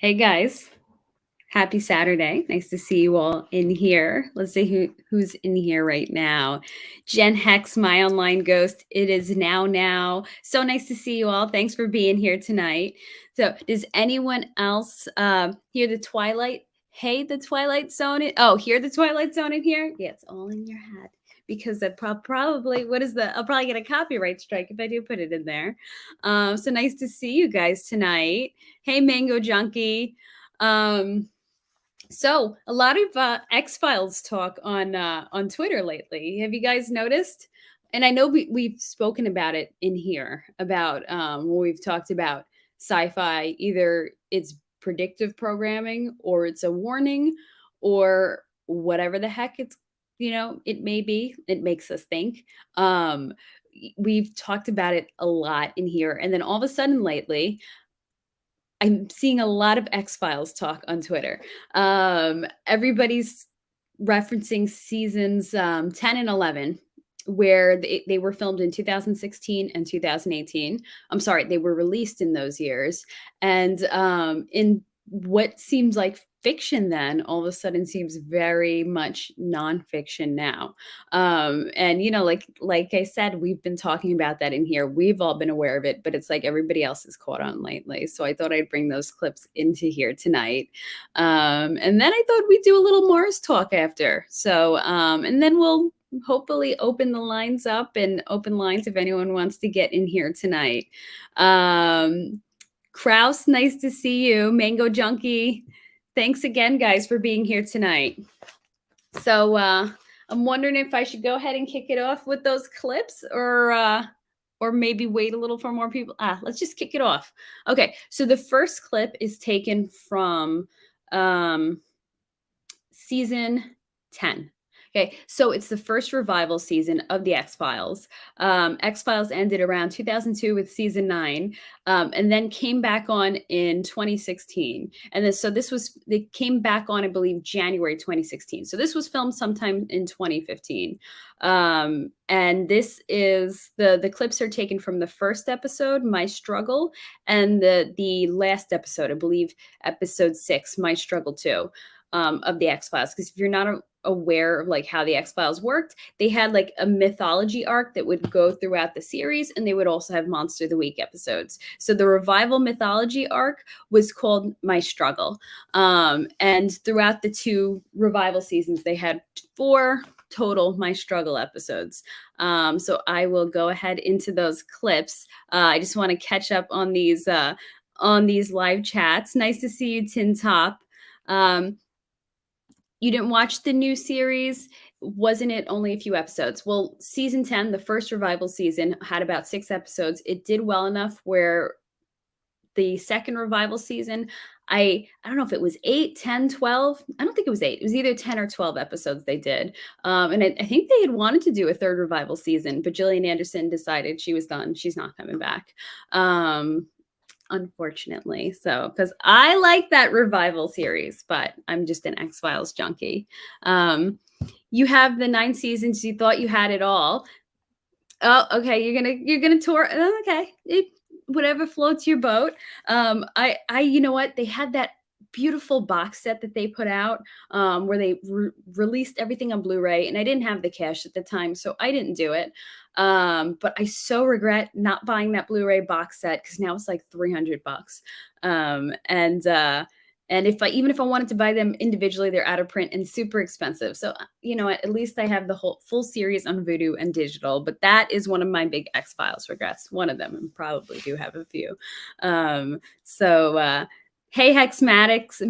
Hey guys, happy Saturday. Nice to see you all in here. Let's see who's in here right now. Jen Hex, my online ghost. It is now. So nice to see you all. Thanks for being here tonight. So, does anyone else hear the Twilight? Hey, the Twilight Zone. Hear the Twilight Zone in here? Yeah, it's all in your head because that probably I'll probably get a copyright strike if I do put it in there. So nice to see you guys tonight. Hey, Mango Junkie. So a lot of X-Files talk on Twitter lately. Have you guys noticed? And I know we've spoken about it in here about when we've talked about sci-fi. Either it's predictive programming, or it's a warning, or whatever the heck it may be. It makes us think. We've talked about it a lot in here, and then all of a sudden lately, I'm seeing a lot of X-Files talk on Twitter. Everybody's referencing seasons 10 and 11, where they were filmed in 2016 and 2018. I'm sorry, they were released in those years. And in what seems like fiction then all of a sudden seems very much nonfiction now. And like I said, we've been talking about that in here. We've all been aware of it, but it's like everybody else is caught on lately. So I thought I'd bring those clips into here tonight. And then I thought we'd do a little Mars talk after. So and then we'll hopefully open the lines up and open lines if anyone wants to get in here tonight. Kraus, nice to see you. Mango Junkie, thanks again, guys, for being here tonight. So I'm wondering if I should go ahead and kick it off with those clips, or maybe wait a little for more people. Let's just kick it off. Okay, so the first clip is taken from season 10. Okay, so it's the first revival season of the X-Files. X-Files ended around 2002 with season 9, and then came back on in 2016. And they came back on, I believe, January 2016. So this was filmed sometime in 2015. And this is the clips are taken from the first episode, My Struggle, and the last episode, I believe, episode 6, My Struggle 2. Of the X-Files, because if you're not aware of like how the X-Files worked, they had like a mythology arc that would go throughout the series, and they would also have Monster of the Week episodes. So the revival mythology arc was called My Struggle, and throughout the 2 revival seasons, they had 4 total My Struggle episodes. So I will go ahead into those clips. I just want to catch up on these live chats. Nice to see you, Tin Top. You didn't watch the new series? Wasn't it only a few episodes? Well, season 10, the first revival season, had about 6 episodes. It did well enough where the second revival season, I don't know if it was 8, 10, 12. I don't think it was 8. It was either 10 or 12 episodes they did. And I think they had wanted to do a third revival season, but Gillian Anderson decided she was done. She's not coming back. Unfortunately. So, because I like that revival series, but I'm just an X-Files junkie. You have the 9 seasons. You thought you had it all. Oh, okay. You're gonna tour. Okay, whatever floats your boat. You know what? They had that beautiful box set that they put out, where they released everything on Blu-ray, and I didn't have the cash at the time, so I didn't do it. But I so regret not buying that Blu-ray box set, because now it's like $300. And even if I wanted to buy them individually, they're out of print and super expensive. So, you know, at least I have the whole full series on Vudu and digital. But that is one of my big X-Files regrets. One of them, and probably do have a few. Hey, Hexmatics,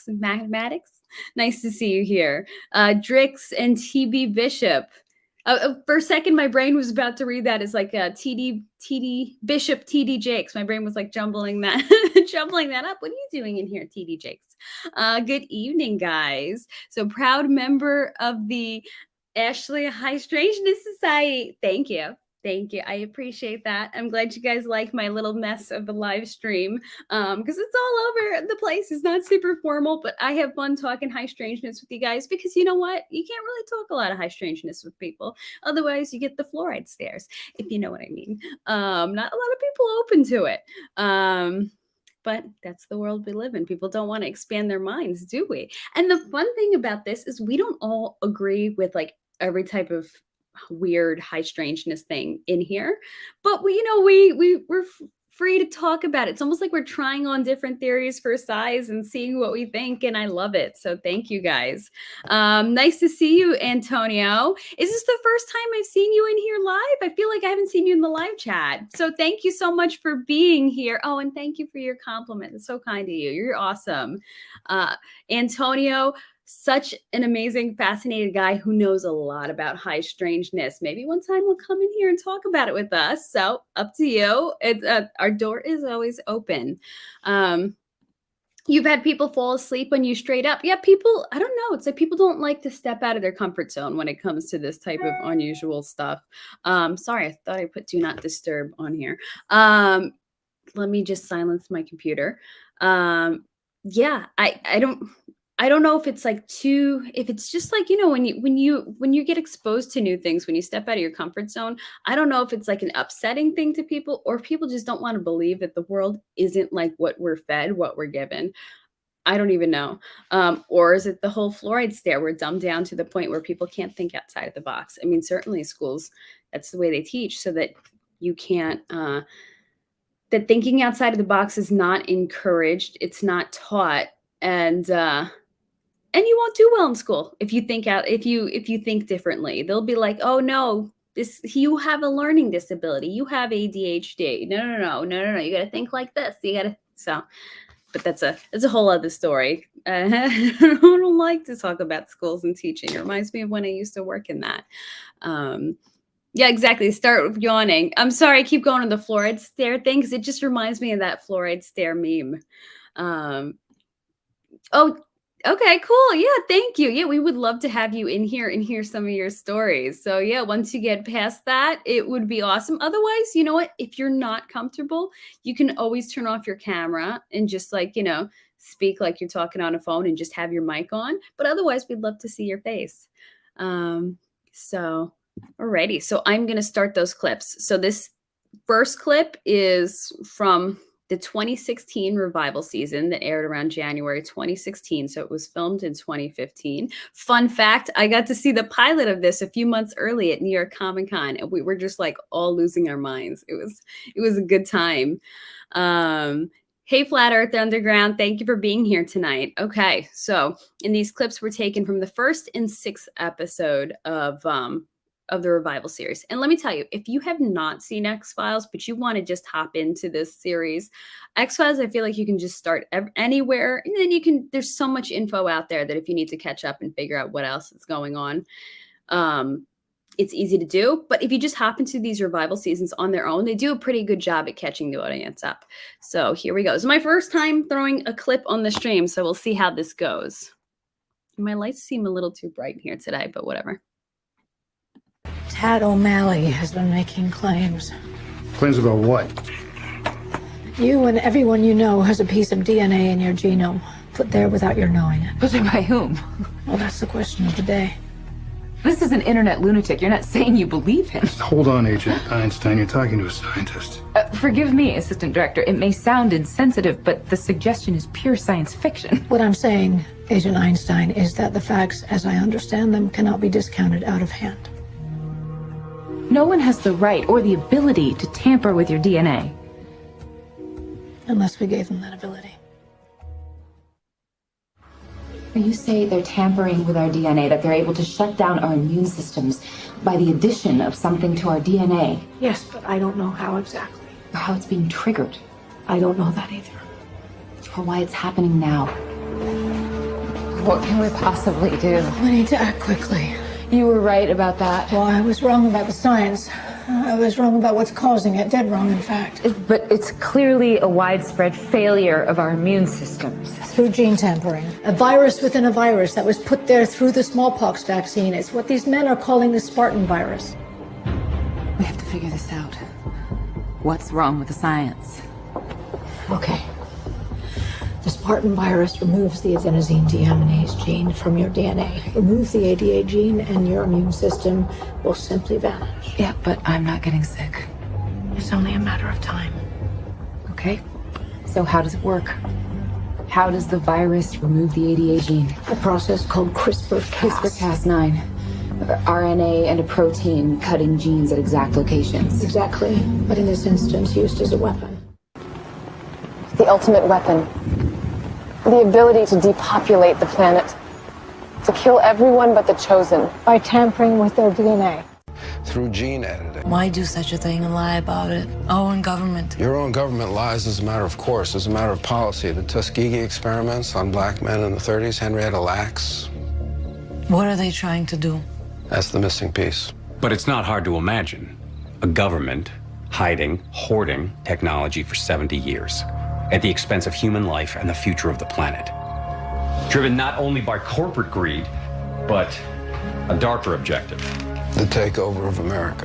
Mathematics. Nice to see you here. Drix and TB Bishop. For a second, my brain was about to read that as like a TD Bishop, TD Jakes. My brain was like jumbling that up. What are you doing in here, TD Jakes? Good evening, guys. So proud member of the Ashley High Strangeness Society. Thank you. Thank you. I appreciate that. I'm glad you guys like my little mess of the live stream, because it's all over the place. It's not super formal, but I have fun talking high strangeness with you guys, because you know what? You can't really talk a lot of high strangeness with people. Otherwise, you get the fluoride stares, if you know what I mean. Not a lot of people open to it. but that's the world we live in. People don't want to expand their minds, do we? And the fun thing about this is we don't all agree with like every type of weird high strangeness thing in here, but we're free to talk about it. It's almost like we're trying on different theories for size and seeing what we think, and I love it. So thank you guys. Nice to see you, Antonio. Is this the first time I've seen you in here live? I feel like I haven't seen you in the live chat. So thank you so much for being here. Oh, and thank you for your compliment. It's so kind of you. You're awesome. Antonio, such an amazing, fascinating guy who knows a lot about high strangeness. Maybe one time we'll come in here and talk about it with us. So up to you. Our door is always open. You've had people fall asleep on you straight up. Yeah, people, I don't know. It's like people don't like to step out of their comfort zone when it comes to this type of unusual stuff. Sorry, I thought I put do not disturb on here. Let me just silence my computer. Yeah, I don't know if it's like if it's just like, when you get exposed to new things, when you step out of your comfort zone, I don't know if it's like an upsetting thing to people, or people just don't want to believe that the world isn't like what we're fed, what we're given. I don't even know. Or is it the whole fluoride stare? We're dumbed down to the point where people can't think outside of the box. I mean, certainly schools, that's the way they teach, so that you can't, that thinking outside of the box is not encouraged. It's not taught. And you won't do well in school if you think if you think differently. They'll be like, oh no, you have a learning disability, you have ADHD. No. You got to think like this. But that's a whole other story. I don't like to talk about schools and teaching. It reminds me of when I used to work in that. Yeah, exactly. Start yawning. I'm sorry, I keep going to the fluoride stare thing because it just reminds me of that fluoride stare meme. Oh, okay, cool. Yeah, thank you. Yeah, we would love to have you in here and hear some of your stories. So yeah, once you get past that, it would be awesome. Otherwise, you know what? If you're not comfortable, you can always turn off your camera and just like, speak like you're talking on a phone and just have your mic on. But otherwise, we'd love to see your face. So, alrighty. So I'm going to start those clips. So this first clip is from the 2016 revival season that aired around January 2016. So it was filmed in 2015. Fun fact, I got to see the pilot of this a few months early at New York Comic Con, and we were just like all losing our minds. It was a good time. Hey, Flat Earth Underground, thank you for being here tonight. Okay, so and these clips were taken from the first and sixth episode of the revival series. And let me tell you, if you have not seen X-Files, but you want to just hop into this series, X-Files, I feel like you can just start anywhere. And then there's so much info out there that if you need to catch up and figure out what else is going on, it's easy to do. But if you just hop into these revival seasons on their own, they do a pretty good job at catching the audience up. So here we go. It's my first time throwing a clip on the stream, so we'll see how this goes. My lights seem a little too bright here today, but whatever. Tad O'Malley has been making claims. Claims about what? You and everyone you know has a piece of DNA in your genome, put there without your knowing it. Put there by whom? Well, that's the question of the day. This is an internet lunatic. You're not saying you believe him. Hold on, Agent Einstein. You're talking to a scientist. Forgive me, Assistant Director. It may sound insensitive, but the suggestion is pure science fiction. What I'm saying, Agent Einstein, is that the facts, as I understand them, cannot be discounted out of hand. No one has the right or the ability to tamper with your DNA. Unless we gave them that ability. You say they're tampering with our DNA, that they're able to shut down our immune systems by the addition of something to our DNA. Yes, but I don't know how exactly. Or how it's being triggered. I don't know that either. Or why it's happening now. What can we possibly do? We need to act quickly. You were right about that. Well, I was wrong about the science. I was wrong about what's causing it. Dead wrong, in fact. But it's clearly a widespread failure of our immune systems. Through gene tampering. A virus within a virus that was put there through the smallpox vaccine. It's what these men are calling the Spartan virus. We have to figure this out. What's wrong with the science? Okay. The Spartan virus removes the adenosine deaminase gene from your DNA. Remove the ADA gene and your immune system will simply vanish. Yeah, but I'm not getting sick. It's only a matter of time. Okay. So how does it work? How does the virus remove the ADA gene? A process called CRISPR-Cas. CRISPR-Cas9. RNA and a protein cutting genes at exact locations. Exactly, but in this instance, used as a weapon. The ultimate weapon. The ability to depopulate the planet. To kill everyone but the chosen. By tampering with their DNA. Through gene editing. Why do such a thing and lie about it? Our own government. Your own government lies as a matter of course, as a matter of policy. The Tuskegee experiments on black men in the 30s, Henrietta Lacks. What are they trying to do? That's the missing piece. But it's not hard to imagine a government hiding, hoarding technology for 70 years at the expense of human life and the future of the planet. Driven not only by corporate greed, but a darker objective. The takeover of America.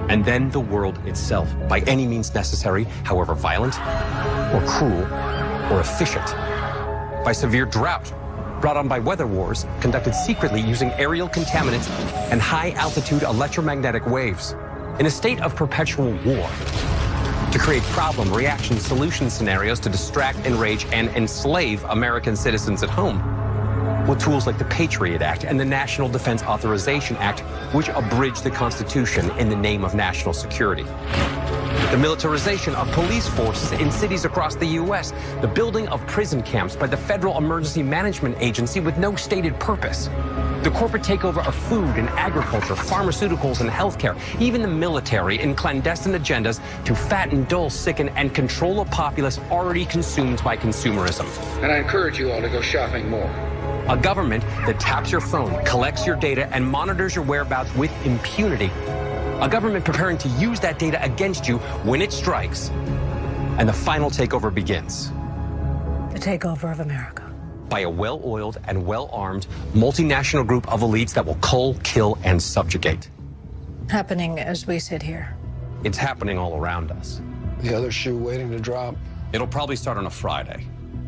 And then the world itself, by any means necessary, however violent, or cruel, or efficient. By severe drought, brought on by weather wars, conducted secretly using aerial contaminants and high-altitude electromagnetic waves. In a state of perpetual war. To create problem, reaction, solution scenarios to distract, enrage, and enslave American citizens at home. With tools like the Patriot Act and the National Defense Authorization Act, which abridge the Constitution in the name of national security. The militarization of police forces in cities across the U.S., the building of prison camps by the Federal Emergency Management Agency with no stated purpose, the corporate takeover of food and agriculture, pharmaceuticals and healthcare, even the military in clandestine agendas to fatten, dull, sicken, and control a populace already consumed by consumerism. And I encourage you all to go shopping more. A government that taps your phone, collects your data, and monitors your whereabouts with impunity. A government preparing to use that data against you when it strikes. And the final takeover begins. The takeover of America. By a well-oiled and well-armed multinational group of elites that will cull, kill, and subjugate. Happening as we sit here. It's happening all around us. The other shoe waiting to drop. It'll probably start on a Friday.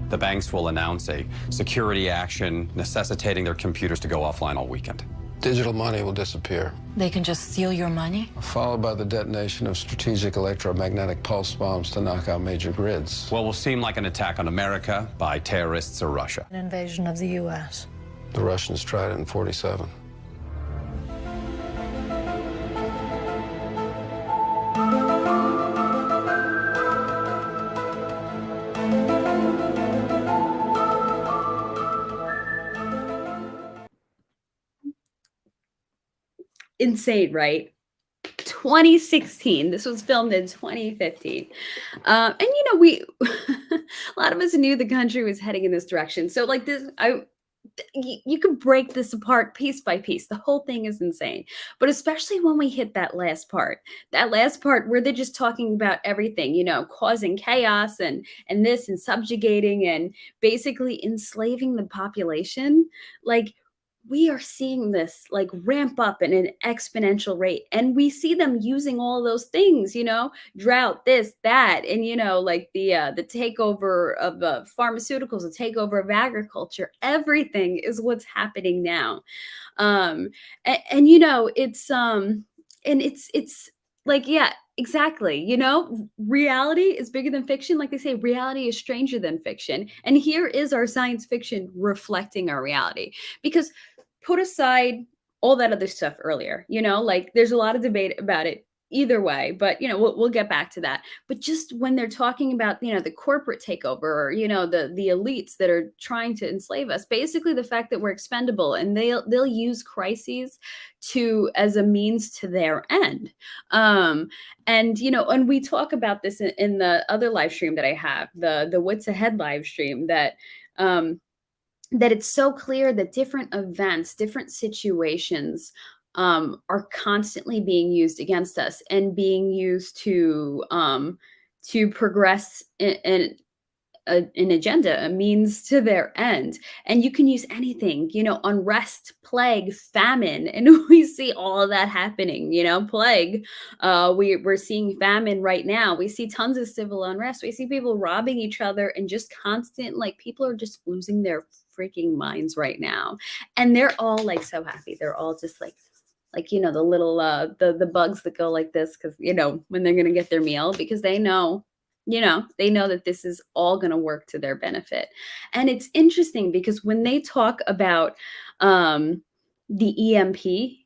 The banks will announce a security action necessitating their computers to go offline all weekend. Digital money will disappear. They can just steal your money? Followed by the detonation of strategic electromagnetic pulse bombs to knock out major grids. What will seem like an attack on America by terrorists or Russia. An invasion of the U.S. The Russians tried it in '47. Insane, right? 2016. This was filmed in 2015. And we a lot of us knew the country was heading in this direction. So like this, you could break this apart piece by piece. The whole thing is insane. But especially when we hit that last part where they're just talking about everything, causing chaos and this and subjugating and basically enslaving the population. Like, we are seeing this like ramp up in an exponential rate, and we see them using all those things, drought, this, that, and like the takeover of pharmaceuticals, the takeover of agriculture. Everything is what's happening now, it's like, yeah, exactly. Reality is bigger than fiction. Like they say, reality is stranger than fiction. And here is our science fiction reflecting our reality. Because put aside all that other stuff earlier, like there's a lot of debate about it either way, but we'll get back to that. But just when they're talking about, the corporate takeover, or, the elites that are trying to enslave us, basically the fact that we're expendable, and they'll use crises as a means to their end. And we talk about this in the other live stream that I have, the What's Ahead live stream, that it's so clear that different events, different situations are constantly being used against us and being used to progress an agenda, a means to their end. And you can use anything, unrest, plague, famine, and we see all of that happening. Plague, we're seeing famine right now. We see tons of civil unrest. We see people robbing each other, and just constant, like, people are just losing their freaking minds right now, and they're all like so happy. They're all just like the little the bugs that go like this, because when they're gonna get their meal, because they know They know that this is all going to work to their benefit. And it's interesting because when they talk about the EMP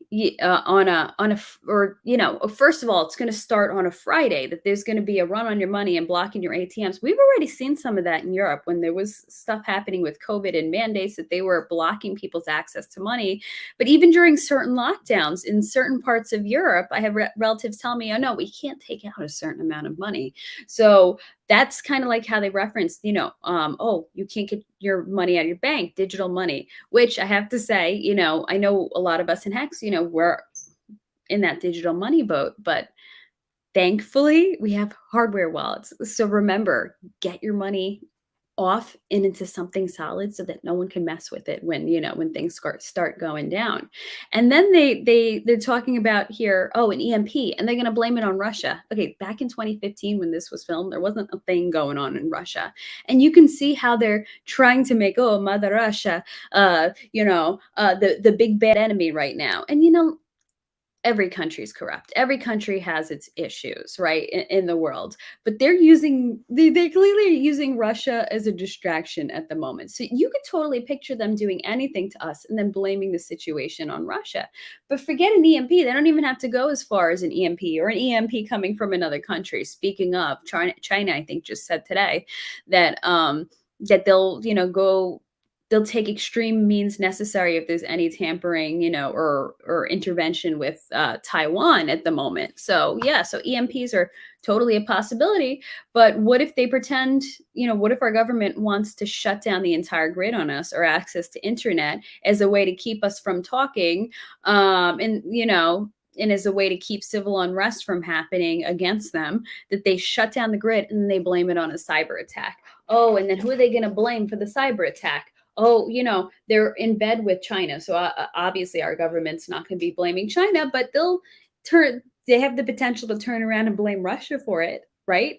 first of all, it's going to start on a Friday, that there's going to be a run on your money and blocking your ATMs. We've already seen some of that in Europe when there was stuff happening with COVID and mandates that they were blocking people's access to money. But even during certain lockdowns in certain parts of Europe, I have relatives tell me, oh no, we can't take out a certain amount of money. So that's kind of like how they referenced, oh, you can't get your money out of your bank, digital money, which I have to say, I know a lot of us in Hex, we're in that digital money boat, but thankfully we have hardware wallets. So remember, get your money off and into something solid so that no one can mess with it when things start going down. And then they're talking about here, an EMP, and they're going to blame it on Russia. Okay, back in 2015 when this was filmed, there wasn't a thing going on in Russia, and you can see how they're trying to make Mother Russia the big bad enemy right now. And every country is corrupt. Every country has its issues, right, in the world. But they're clearly using Russia as a distraction at the moment. So you could totally picture them doing anything to us and then blaming the situation on Russia. But forget an EMP. They don't even have to go as far as an EMP or an EMP coming from another country. Speaking of, China, I think just said today that that they'll they'll take extreme means necessary if there's any tampering, or intervention with Taiwan at the moment. So yeah, so EMPs are totally a possibility. But what if they pretend, what if our government wants to shut down the entire grid on us or access to internet as a way to keep us from talking, and as a way to keep civil unrest from happening against them, that they shut down the grid and then they blame it on a cyber attack. Oh, and then who are they going to blame for the cyber attack? Oh, they're in bed with China. So obviously our government's not going to be blaming China, but they have the potential to turn around and blame Russia for it, right?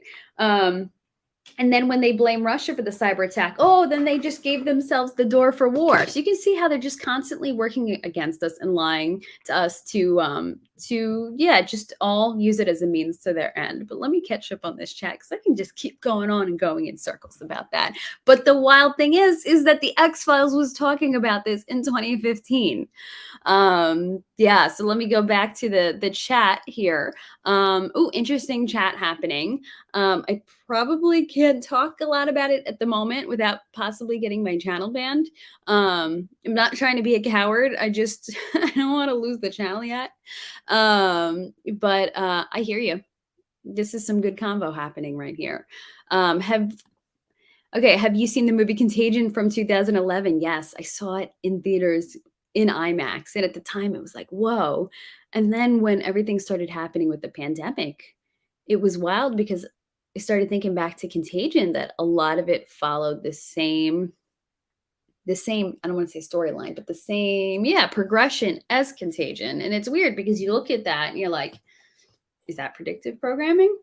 And then when they blame Russia for the cyber attack, then they just gave themselves the door for war. So you can see how they're just constantly working against us and lying to us to just all use it as a means to their end. But let me catch up on this chat because I can just keep going on and going in circles about that. But the wild thing is that the X-Files was talking about this in 2015. So let me go back to the chat here. Interesting chat happening. I probably can't talk a lot about it at the moment without possibly getting my channel banned. I'm not trying to be a coward. I don't want to lose the channel yet. But I hear you. This is some good convo happening right here. Have you seen the movie Contagion from 2011? Yes, I saw it in theaters in IMAX. And at the time it was like, whoa. And then when everything started happening with the pandemic, it was wild because I started thinking back to Contagion, that a lot of it followed the same, I don't want to say storyline, but the same, progression as Contagion. And it's weird because you look at that and you're like, is that predictive programming?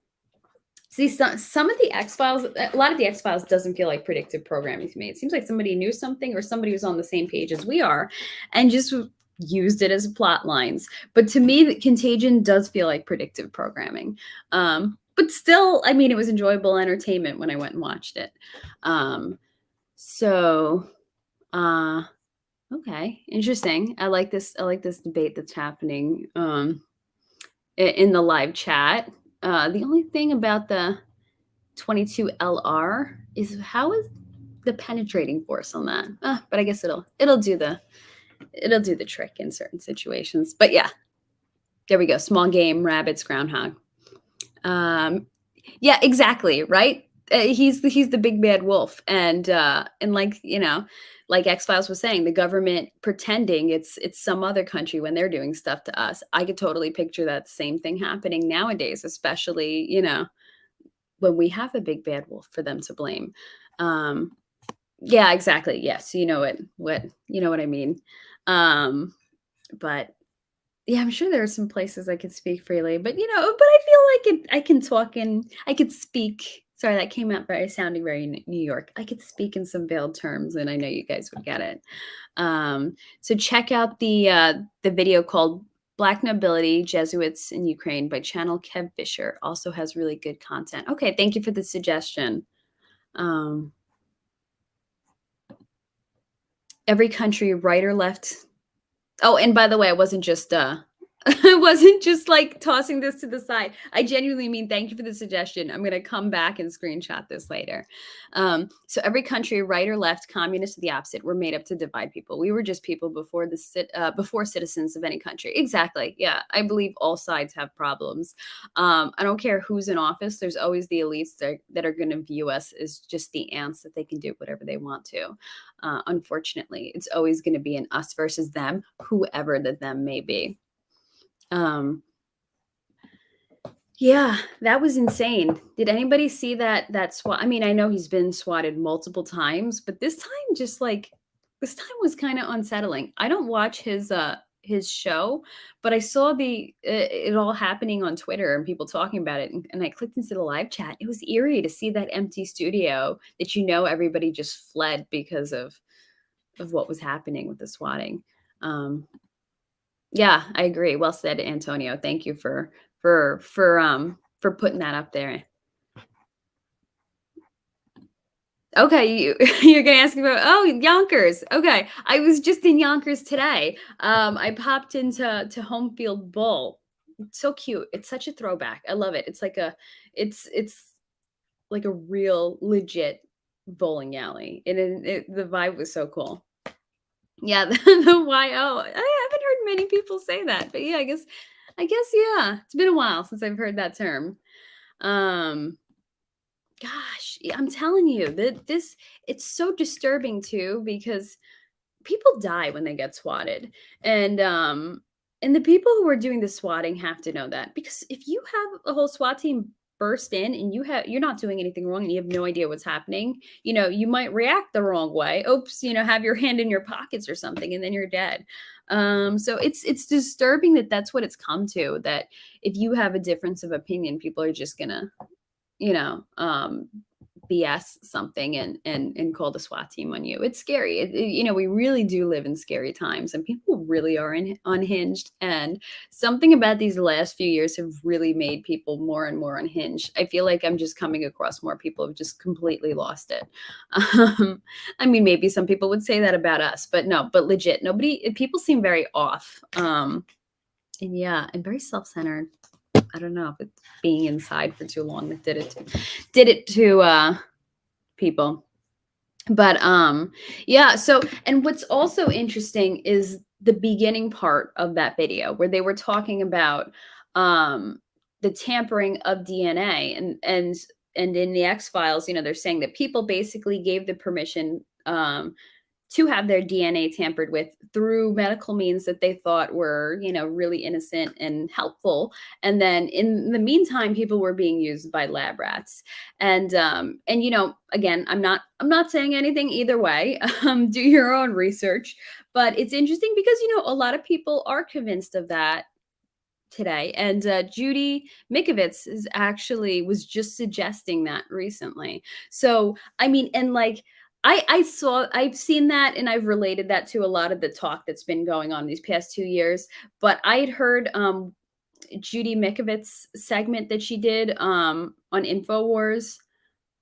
See, some of the X-Files, a lot of the X-Files doesn't feel like predictive programming to me. It seems like somebody knew something or somebody was on the same page as we are and just used it as plot lines. But to me, the Contagion does feel like predictive programming. But still, I mean, it was enjoyable entertainment when I went and watched it. Okay, interesting. I like this debate that's happening in the live chat. The only thing about the 22LR is how is the penetrating force on that? But I guess it'll do the trick in certain situations. But yeah, there we go. Small game, rabbits, groundhog. Yeah, exactly. Right. He's the big bad wolf, and like X-Files was saying, the government pretending it's some other country when they're doing stuff to us. I could totally picture that same thing happening nowadays, especially, when we have a big bad wolf for them to blame. Yeah, exactly. Yes. You know what I mean? But yeah, I'm sure there are some places I could speak freely, but I feel like I can talk and I could speak. Sorry, that came out sounding very New York. I could speak in some veiled terms, and I know you guys would get it. So check out the video called Black Nobility, Jesuits in Ukraine by channel Kev Fisher also has really good content. Okay, thank you for the suggestion. Every country, right or left. Oh, and by the way, I wasn't just I wasn't just like tossing this to the side. I genuinely mean thank you for the suggestion. I'm going to come back and screenshot this later. So every country, right or left, communist or the opposite, were made up to divide people. We were just people before before citizens of any country. Exactly. Yeah, I believe all sides have problems. I don't care who's in office. There's always the elites that are going to view us as just the ants that they can do whatever they want to. Unfortunately, it's always going to be an us versus them, whoever the them may be. Yeah, that was insane. Did anybody see that SWAT? I mean, I know he's been swatted multiple times, but this time this time was kind of unsettling. I don't watch his show, but I saw it all happening on Twitter and people talking about it, and I clicked into the live chat. It was eerie to see that empty studio that everybody just fled because of what was happening with the swatting. Yeah, I agree. Well said, Antonio. Thank you for putting that up there. Okay, you're gonna ask me about Yonkers. Okay, I was just in Yonkers today. I popped into Home Field Bowl. It's so cute. It's such a throwback. I love it. It's like it's like a real legit bowling alley, and the vibe was so cool. Yeah, the YO. I haven't heard many people say that, but yeah, I guess yeah. It's been a while since I've heard that term. Gosh, I'm telling you that it's so disturbing too, because people die when they get swatted. And the people who are doing the swatting have to know that, because if you have a whole SWAT team burst in and you're not doing anything wrong and you have no idea what's happening, you might react the wrong way. Oops, have your hand in your pockets or something, and then you're dead. So it's disturbing that that's what it's come to, that if you have a difference of opinion, people are just gonna BS something and call the SWAT team on you. It's scary. We really do live in scary times, and people really are unhinged. And something about these last few years have really made people more and more unhinged. I feel like I'm just coming across more people who've just completely lost it. I mean, maybe some people would say that about us, but no, but legit, people seem very off. And very self-centered. I don't know if it's being inside for too long that did it to people. But so, and what's also interesting is the beginning part of that video where they were talking about the tampering of DNA, and in the X-Files, they're saying that people basically gave the permission to have their DNA tampered with through medical means that they thought were, really innocent and helpful. And then in the meantime, people were being used by lab rats. And again, I'm not saying anything either way. Do your own research. But it's interesting because, a lot of people are convinced of that today. And Judy Mikovits was just suggesting that recently. So, I mean, and like, I've seen that, and I've related that to a lot of the talk that's been going on these past 2 years. But I had heard Judy Mikovits' segment that she did on InfoWars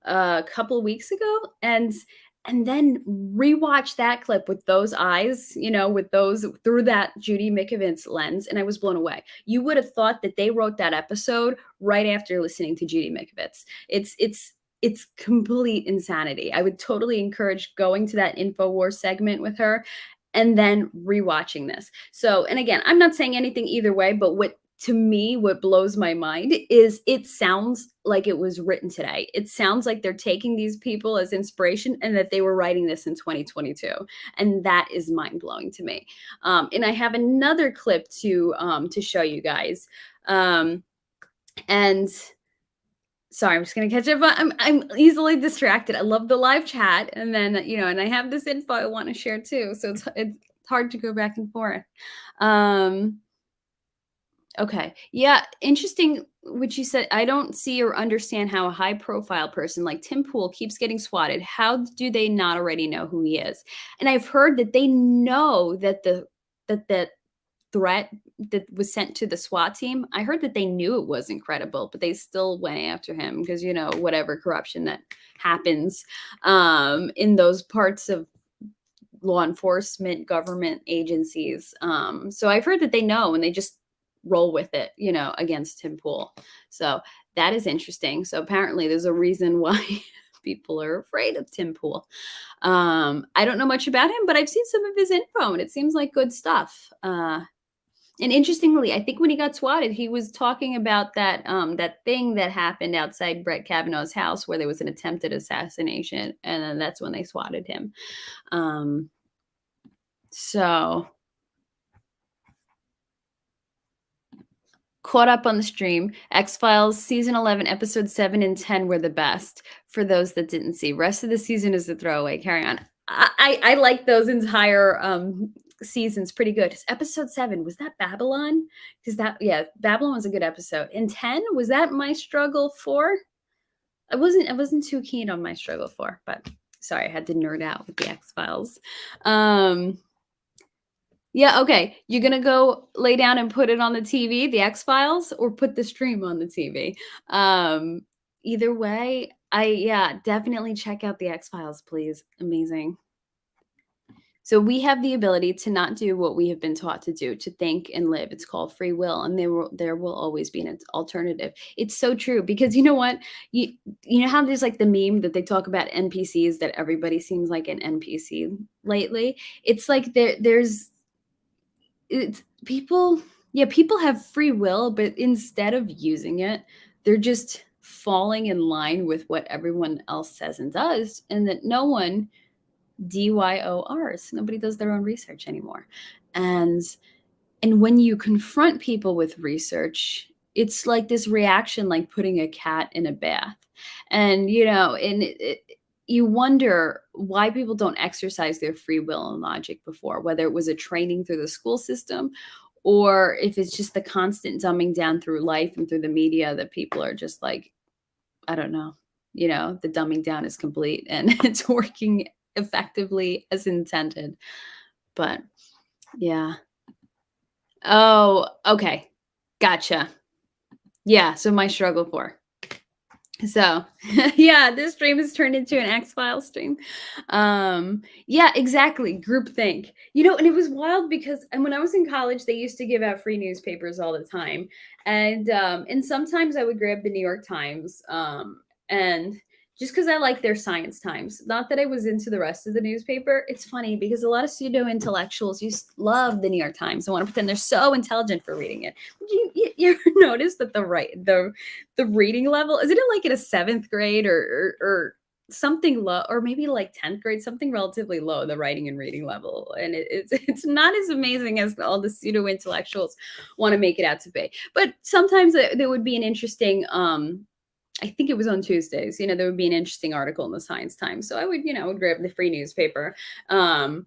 a couple of weeks ago, and then rewatch that clip with those eyes, with those through that Judy Mikovits lens, and I was blown away. You would have thought that they wrote that episode right after listening to Judy Mikovits. It's complete insanity. I would totally encourage going to that InfoWars segment with her and then rewatching this. So, and again, I'm not saying anything either way, but what blows my mind is it sounds like it was written today. It sounds like they're taking these people as inspiration and that they were writing this in 2022. And that is mind blowing to me. And I have another clip to show you guys. And sorry, I'm just going to catch up. I'm easily distracted. I love the live chat. And then, and I have this info I want to share too. So it's hard to go back and forth. Okay. Yeah. Interesting what you said. I don't see or understand how a high profile person like Tim Pool keeps getting swatted. How do they not already know who he is? And I've heard that they know that threat that was sent to the SWAT team, I heard that they knew it wasn't credible, but they still went after him because, you know, whatever corruption that happens in those parts of law enforcement, government agencies. So I've heard that they know and they just roll with it, you know, against Tim Pool. So that is interesting. So apparently there's a reason why people are afraid of Tim Pool. I don't know much about him, but I've seen some of his info and it seems like good stuff. And interestingly, I think when he got swatted, he was talking about that that thing that happened outside Brett Kavanaugh's house where there was an attempted assassination, and then that's when they swatted him. So caught up on the stream. X-Files season 11, episode 7 and 10 were the best for those that didn't see. Rest of the season is a throwaway. Carry on. I like those entire seasons pretty good. Episode 7, was that Babylon? Because Babylon was a good episode. And 10, was that My Struggle 4? I wasn't too keen on My Struggle 4, but sorry, I had to nerd out with the X-Files. Yeah, okay. You're going to go lay down and put it on the TV, the X-Files, or put the stream on the TV. Either way, definitely check out the X-Files, please. Amazing. So we have the ability to not do what we have been taught to do, to think and live. It's called free will, and there will always be an alternative. It's so true because you know what? You know how there's like the meme that they talk about NPCs, that everybody seems like an NPC lately? It's like people have free will, but instead of using it, they're just falling in line with what everyone else says and does, and that no one DYORs. Nobody does their own research anymore. And when you confront people with research, it's like this reaction, like putting a cat in a bath. And, you know, you wonder why people don't exercise their free will and logic before, whether it was a training through the school system or if it's just the constant dumbing down through life and through the media that people are just like, I don't know, you know, the dumbing down is complete and it's working effectively as intended. But yeah. Oh, okay. Gotcha. Yeah. So My Struggle 4. So yeah, this stream has turned into an X-Files stream. Yeah, exactly. Groupthink. You know, and it was wild because when I was in college, they used to give out free newspapers all the time. And sometimes I would grab the New York Times. And just because I like their Science Times, not that I was into the rest of the newspaper. It's funny because a lot of pseudo intellectuals love the New York Times and want to pretend they're so intelligent for reading it. You ever notice that the reading level, is it like in a 7th grade or something low, or maybe like 10th grade, something relatively low, the writing and reading level, and it's not as amazing as all the pseudo intellectuals want to make it out to be. But sometimes there would be an interesting I think it was on Tuesdays, you know, there would be an interesting article in the Science Times. So I would, you know, grab the free newspaper. And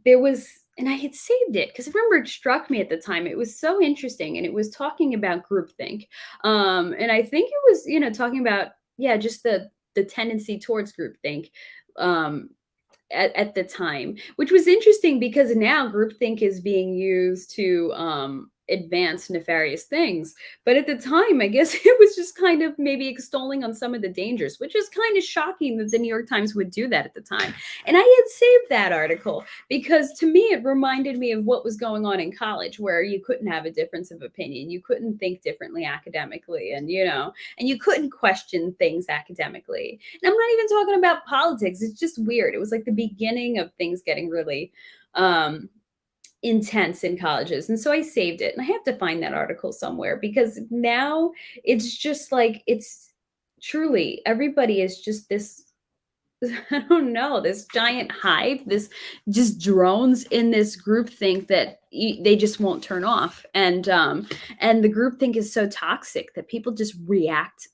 there was, and I had saved it because I remember it struck me at the time. It was so interesting. And it was talking about groupthink. And I think it was, you know, talking about, just the tendency towards groupthink. At the time, which was interesting because now groupthink is being used to advance nefarious things. But at the time, I guess it was just kind of maybe extolling on some of the dangers, which is kind of shocking that the New York Times would do that at the time. And I had saved that article because to me, it reminded me of what was going on in college, where you couldn't have a difference of opinion. You couldn't think differently academically, and, you know, and you couldn't question things academically. And I'm not even talking about politics. It's just weird. It was like the beginning of things getting really intense in colleges. And so I saved it, and I have to find that article somewhere because now it's just like, it's truly, everybody is just this, I don't know, this giant hive, this just drones in this groupthink that they just won't turn off. And the groupthink is so toxic that people just react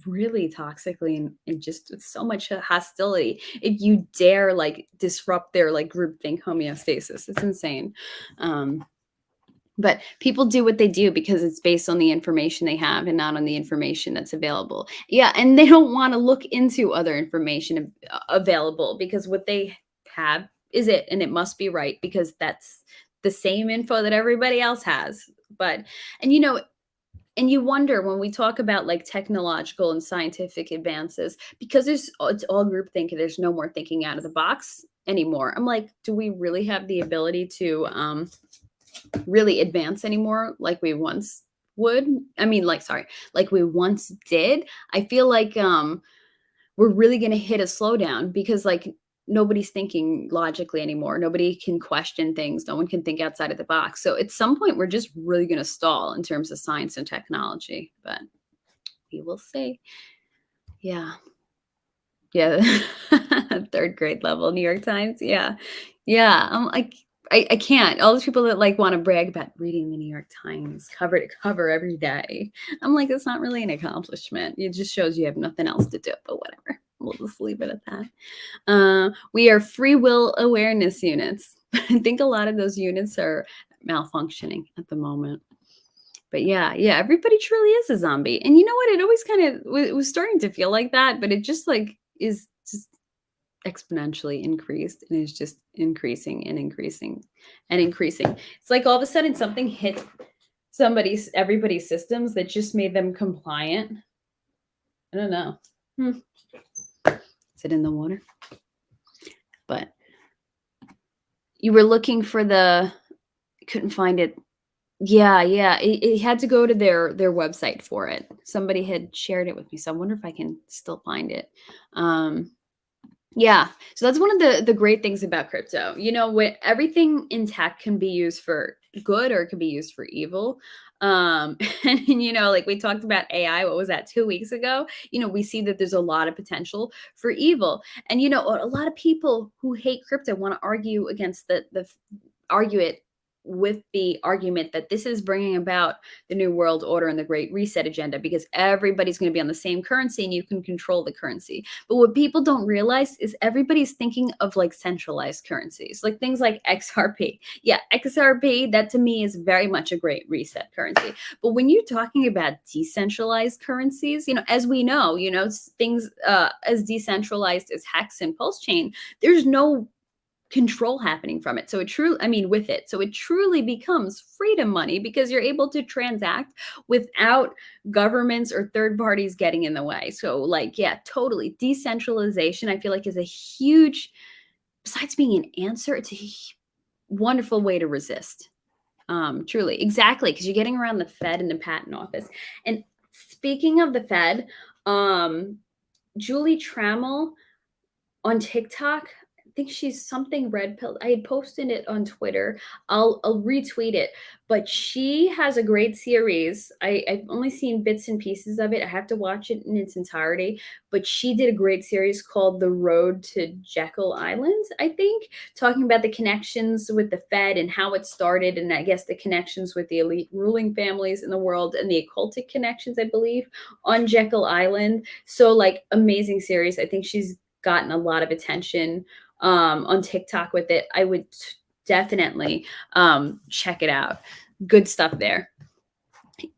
really toxically and just with so much hostility if you dare like disrupt their like groupthink homeostasis. It's insane. But people do what they do because it's based on the information they have and not on the information that's available. Yeah, and they don't want to look into other information available because what they have is it, and it must be right because that's the same info that everybody else has. But and and you wonder when we talk about like technological and scientific advances, because it's all groupthink and there's no more thinking out of the box anymore. I'm like, do we really have the ability to really advance anymore like we once would? I mean, like, sorry, like we once did. I feel like we're really going to hit a slowdown because like nobody's thinking logically anymore. Nobody can question things. No one can think outside of the box. So at some point, we're just really going to stall in terms of science and technology, but we will see. Yeah. Yeah. Third grade level, New York Times. Yeah. Yeah. I'm like, I can't. All those people that like want to brag about reading the New York Times cover to cover every day. I'm like, it's not really an accomplishment. It just shows you have nothing else to do, but whatever. We'll just leave it at that. We are free will awareness units. I think a lot of those units are malfunctioning at the moment. But yeah, everybody truly is a zombie. And you know what? It always kind of it was starting to feel like that, but it just like is just exponentially increased and is just increasing and increasing and increasing. It's like all of a sudden something hit everybody's systems that just made them compliant. I don't know. Is it in the water? But you were looking for couldn't find it. Yeah. It had to go to their website for it. Somebody had shared it with me, so I wonder if I can still find it. Yeah. So that's one of the great things about crypto. When everything in tech can be used for good or it can be used for evil. And like we talked about AI, what was that, 2 weeks ago? We see that there's a lot of potential for evil. And a lot of people who hate crypto want to argue against argue it with the argument that this is bringing about the new world order and the great reset agenda because everybody's going to be on the same currency and you can control the currency. But what people don't realize is everybody's thinking of like centralized currencies, like things like XRP. Yeah, XRP, that to me is very much a great reset currency. But when you're talking about decentralized currencies, as we know, things as decentralized as Hex and Pulse Chain, there's no control happening from it. So it truly becomes freedom money because you're able to transact without governments or third parties getting in the way. So like, yeah, totally. Decentralization, I feel like is a huge, besides being an answer, it's a wonderful way to resist. Truly. Exactly. Because you're getting around the Fed and the patent office. And speaking of the Fed, Julie Trammell on TikTok, I think she's something red pill. I had posted it on Twitter. I'll retweet it. But she has a great series. I've only seen bits and pieces of it. I have to watch it in its entirety. But she did a great series called The Road to Jekyll Island, I think, talking about the connections with the Fed and how it started, and I guess the connections with the elite ruling families in the world and the occultic connections, I believe, on Jekyll Island. So like amazing series. I think she's gotten a lot of attention on TikTok with it. I would definitely check it out. Good stuff there.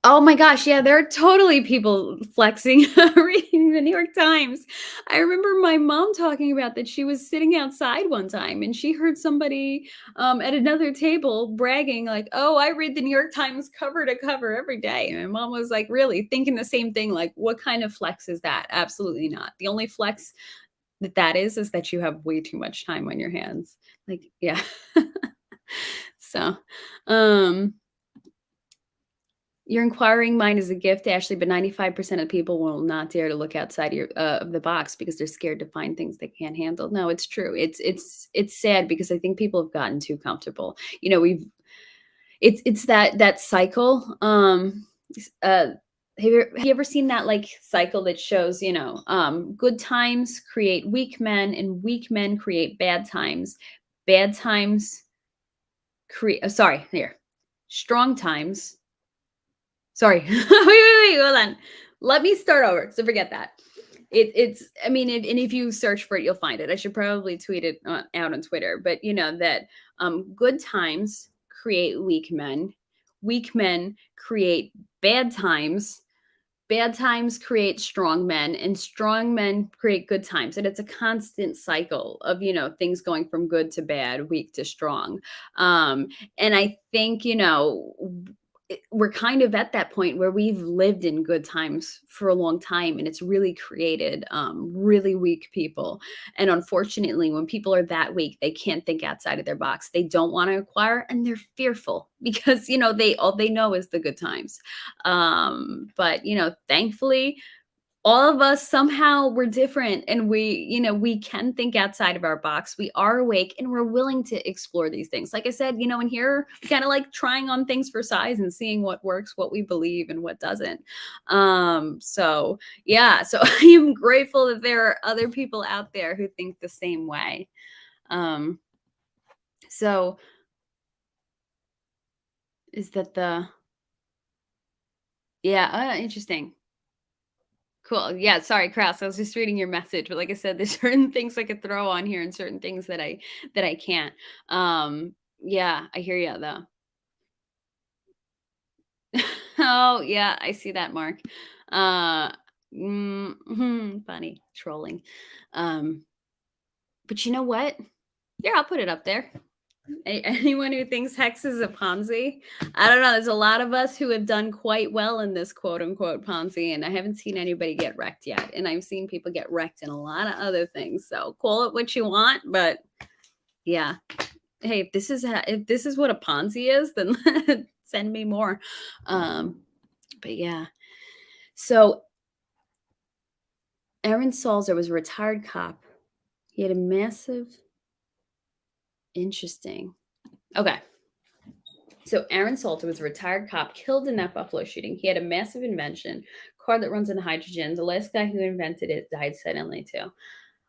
Oh my gosh, yeah, there are totally people flexing reading the New York Times. I remember my mom talking about that. She was sitting outside one time and she heard somebody at another table bragging like, "Oh, I read the New York Times cover to cover every day." And my mom was like, really thinking the same thing, like, what kind of flex is that? Absolutely not. The only flex that is that you have way too much time on your hands. Like, yeah. So, your inquiring mind is a gift, Ashley, but 95% of people will not dare to look outside of the box because they're scared to find things they can't handle. No, it's true. It's sad because I think people have gotten too comfortable. It's that cycle. Have you ever seen that like cycle that shows, good times create weak men and weak men create bad times. Bad times create, strong times. Sorry. wait, hold on. Let me start over. So forget that. And if you search for it, you'll find it. I should probably tweet it out on Twitter, but that good times create weak men create bad times bad times create strong men, and strong men create good times, and it's a constant cycle of, things going from good to bad, weak to strong. And I think, we're kind of at that point where we've lived in good times for a long time, and it's really created really weak people. And unfortunately, when people are that weak, they can't think outside of their box. They don't want to acquire, and they're fearful because they all they know is the good times. But thankfully, all of us somehow we're different, and we can think outside of our box. We are awake, and we're willing to explore these things. Like I said, in here we kind of like trying on things for size and seeing what works, what we believe, and what doesn't. So yeah, so I am grateful that there are other people out there who think the same way. So is that interesting. Cool. Yeah, sorry, Kraus. I was just reading your message, but like I said, there's certain things I could throw on here and certain things that I can't. Yeah, I hear you though. Oh, yeah, I see that, Mark. Funny trolling. But you know what? Yeah, I'll put it up there. Anyone who thinks Hex is a Ponzi, I don't know. There's a lot of us who have done quite well in this quote unquote Ponzi, and I haven't seen anybody get wrecked yet. And I've seen people get wrecked in a lot of other things. So call it what you want, but yeah. Hey, if this is what a Ponzi is, then send me more. But yeah. So Aaron Salzer was a retired cop. He had a massive. Interesting. Okay. So Aaron Salter was a retired cop killed in that Buffalo shooting. He had a massive invention, car that runs on hydrogen. The last guy who invented it died suddenly too.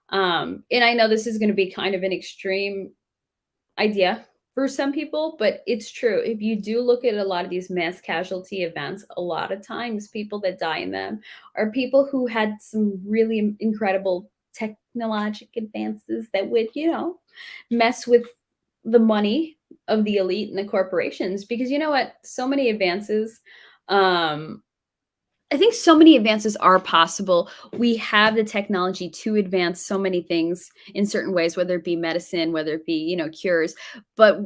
And I know this is going to be kind of an extreme idea for some people, but it's true. If you do look at a lot of these mass casualty events, a lot of times people that die in them are people who had some really incredible technological advances that would, mess with the money of the elite and the corporations. Because you know what? So many advances, I think so many advances are possible. We have the technology to advance so many things in certain ways, whether it be medicine, whether it be, cures, but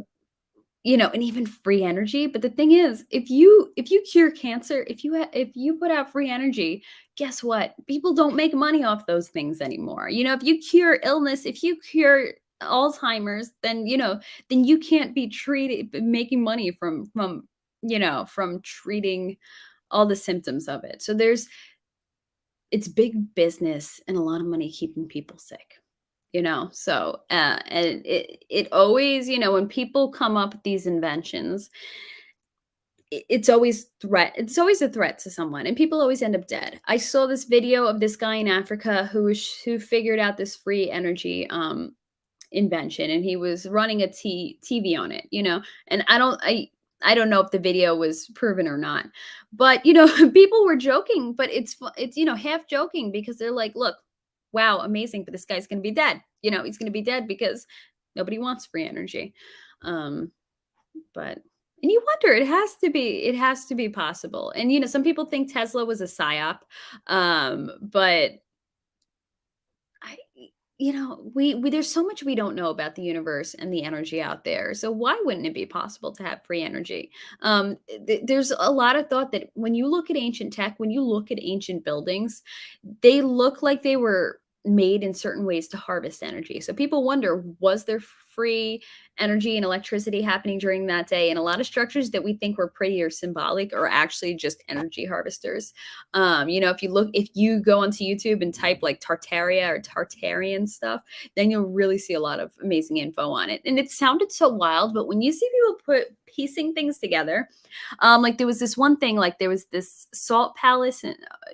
and even free energy. But the thing is, if you cure cancer, if you put out free energy, guess what? People don't make money off those things anymore. If you cure illness, if you cure Alzheimer's, then then you can't be making money from treating all the symptoms of it. So it's big business and a lot of money keeping people sick. So and it always, when people come up with these inventions, it's always a threat to someone, and people always end up dead. I saw this video of this guy in Africa who figured out this free energy invention, and he was running a TV on it, and I don't know if the video was proven or not, but people were joking, but it's half joking, because they're like, look, wow, amazing, but this guy's going to be dead. He's going to be dead because nobody wants free energy. But and you wonder, it has to be possible. And some people think Tesla was a psyop, but there's so much we don't know about the universe and the energy out there. So why wouldn't it be possible to have free energy? There's a lot of thought that when you look at ancient tech, when you look at ancient buildings, they look like they were made in certain ways to harvest energy. So people wonder, was there free energy and electricity happening during that day? And a lot of structures that we think were pretty or symbolic are actually just energy harvesters. If you go onto YouTube and type like Tartaria or Tartarian stuff, then you'll really see a lot of amazing info on it. And it sounded so wild, but when you see people piecing things together, like there was this one thing, like there was this salt palace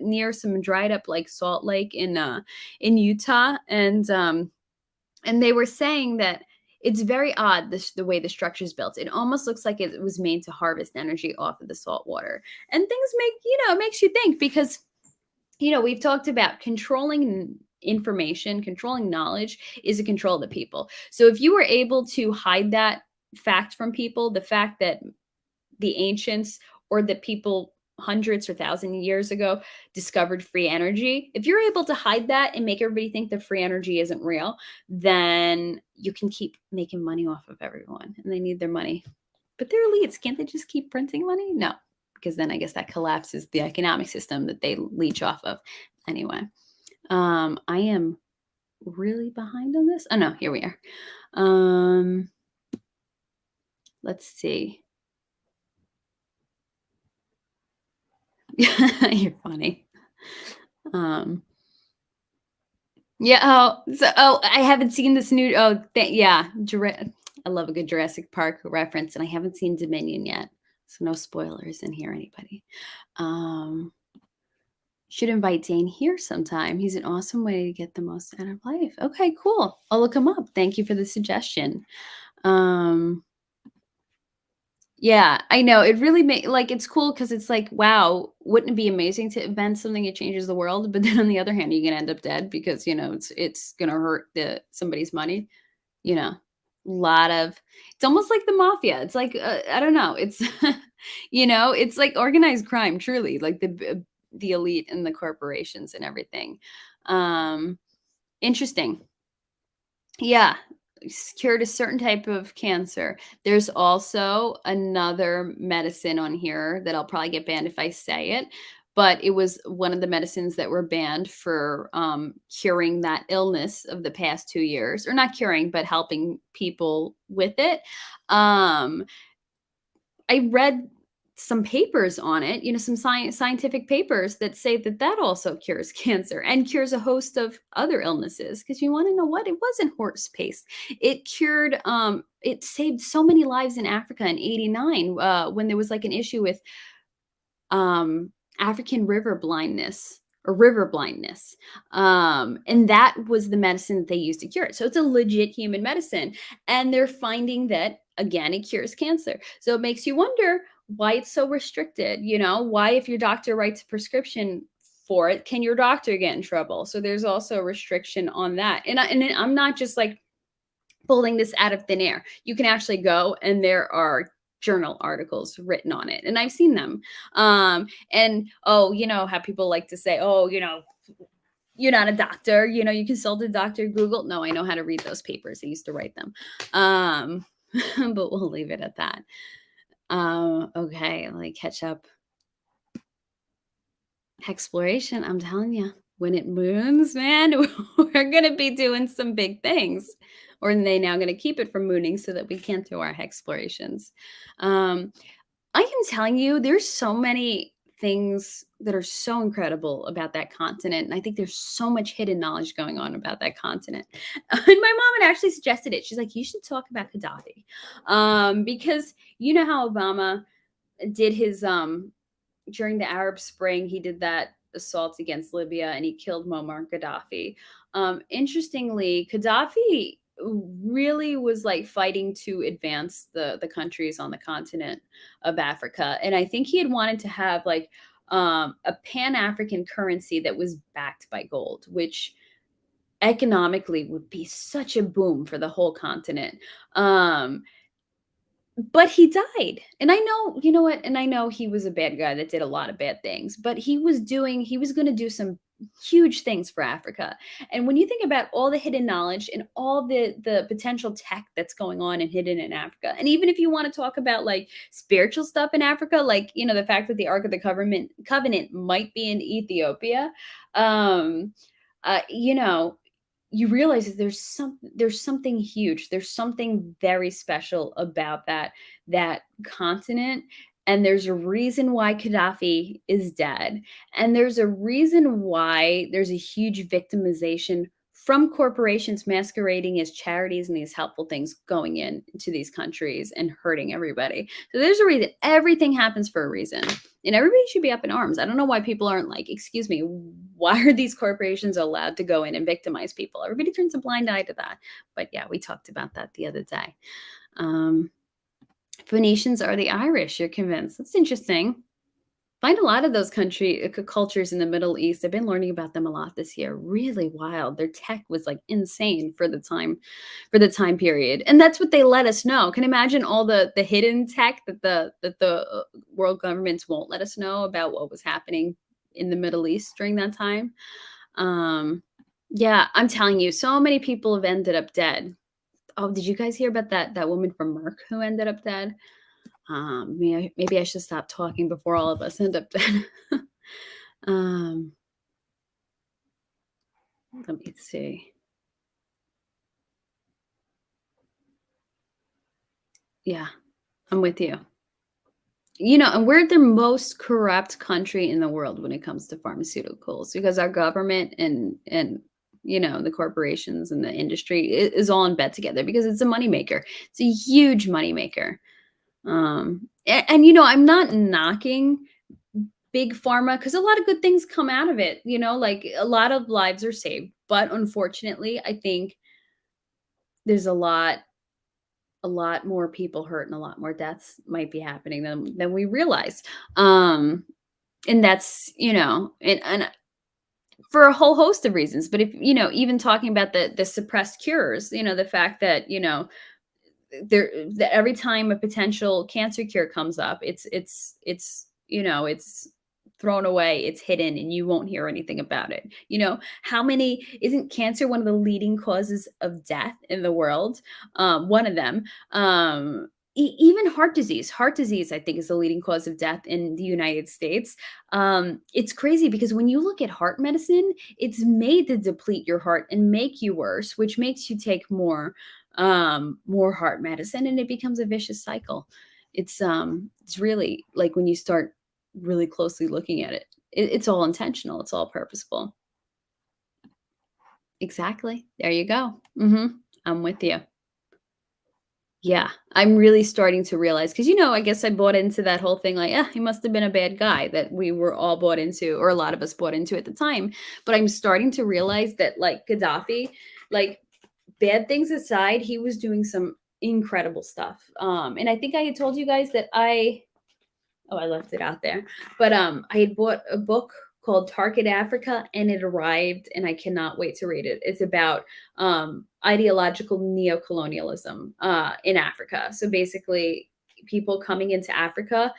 near some dried up like salt lake in Utah, and they were saying that it's very odd, the way the structure is built. It almost looks like it was made to harvest energy off of the salt water. And things it makes you think, because, we've talked about controlling information, controlling knowledge is a control of the people. So if you were able to hide that fact from people, the fact that the ancients or the people hundreds or thousand years ago discovered free energy. If you're able to hide that and make everybody think that free energy isn't real, then you can keep making money off of everyone, and they need their money. But they're elites. Can't they just keep printing money? No, because then I guess that collapses the economic system that they leech off of. Anyway, I am really behind on this. Oh no, here we are. Let's see. You're funny. Yeah. I haven't seen this new. Yeah. I love a good Jurassic Park reference, and I haven't seen Dominion yet, so no spoilers in here, anybody. Should invite Dane here sometime. He's an awesome way to get the most out of life. Okay, cool. I'll look him up. Thank you for the suggestion. Yeah, I know. It really it's cool because it's like, wow, wouldn't it be amazing to invent something that changes the world? But then on the other hand, you're gonna end up dead because it's gonna hurt somebody's money. You know, it's almost like the mafia. It's like I don't know. It's it's like organized crime, truly, like the elite and the corporations and everything. Interesting. Yeah, cured a certain type of cancer. There's also another medicine on here that I'll probably get banned if I say it, but it was one of the medicines that were banned for curing that illness of the past 2 years, or not curing, but helping people with it. I read some papers on it, some scientific papers that say that also cures cancer and cures a host of other illnesses. Because you want to know what? It wasn't horse paste. It cured, it saved so many lives in Africa in 89 when there was like an issue with African river blindness. And that was the medicine that they used to cure it. So it's a legit human medicine. And they're finding that, again, it cures cancer. So it makes you wonder why it's so restricted. Why, if your doctor writes a prescription for it, can your doctor get in trouble? So there's also a restriction on that. And I'm not just like pulling this out of thin air. You can actually go, and there are journal articles written on it, and I've seen them. And how people like to say, you're not a doctor, you consulted Dr. Google. No, I know how to read those papers. I used to write them. But we'll leave it at that. Okay, let me catch up. Exploration, I'm telling you, when it moons, man, we're gonna be doing some big things. Or are they now gonna keep it from mooning so that we can't do our explorations? I am telling you, there's so many things that are so incredible about that continent. And I think there's so much hidden knowledge going on about that continent. And my mom had actually suggested it. She's like, you should talk about Gaddafi. Because you know how Obama did his during the Arab Spring, he did that assault against Libya and he killed Muammar Gaddafi. Interestingly, Gaddafi really was like fighting to advance the countries on the continent of Africa. And I think he had wanted to have like a Pan-African currency that was backed by gold, which economically would be such a boom for the whole continent. But he died. And I know, you know what? And I know he was a bad guy that did a lot of bad things, but he was going to do some huge things for Africa. And when you think about all the hidden knowledge and all the potential tech that's going on and hidden in Africa, and even if you want to talk about like spiritual stuff in Africa, like, the fact that the Ark of the Covenant might be in Ethiopia, you realize that there's something huge. There's something very special about that continent. And there's a reason why Gaddafi is dead. And there's a reason why there's a huge victimization from corporations masquerading as charities and these helpful things going into these countries and hurting everybody. So there's a reason. Everything happens for a reason. And everybody should be up in arms. I don't know why people aren't like, excuse me, why are these corporations allowed to go in and victimize people? Everybody turns a blind eye to that. But yeah, we talked about that the other day. Phoenicians are the Irish, you're convinced. That's interesting. Find a lot of those cultures in the Middle East. I've been learning about them a lot this year. Really wild. Their tech was like insane for the time period, and that's what they let us know. Can you imagine all the hidden tech that the world governments won't let us know about what was happening in the Middle East during that time. Yeah, I'm telling you, so many people have ended up dead. Oh, did you guys hear about that woman from Merck who ended up dead? Maybe I should stop talking before all of us end up dead. um, Let me see. Yeah, I'm with you. And we're the most corrupt country in the world when it comes to pharmaceuticals because our government and the corporations and the industry is all in bed together because it's a moneymaker. It's a huge moneymaker. And I'm not knocking big pharma because a lot of good things come out of it. Like a lot of lives are saved, but unfortunately, I think there's a lot more people hurt and a lot more deaths might be happening than we realize. And that's, and for a whole host of reasons. But if, even talking about the suppressed cures, the fact that, that every time a potential cancer cure comes up, it's thrown away, it's hidden, and you won't hear anything about it. Isn't cancer one of the leading causes of death in the world? One of them. Even heart disease. Heart disease, I think, is the leading cause of death in the United States. It's crazy because when you look at heart medicine, it's made to deplete your heart and make you worse, which makes you take more heart medicine, and it becomes a vicious cycle. It's really like when you start really closely looking at it, it's all intentional, it's all purposeful. Exactly. There you go. I'm with you. Yeah, I'm really starting to realize because I guess I bought into that whole thing like, he must have been a bad guy that we were all bought into, or a lot of us bought into at the time. But I'm starting to realize that like Gaddafi, like bad things aside, he was doing some incredible stuff. And I think I had told you guys that I left it out there, but I had bought a book called Target Africa, and it arrived, and I cannot wait to read it. It's about ideological neocolonialism in Africa. So basically, people coming into Africa,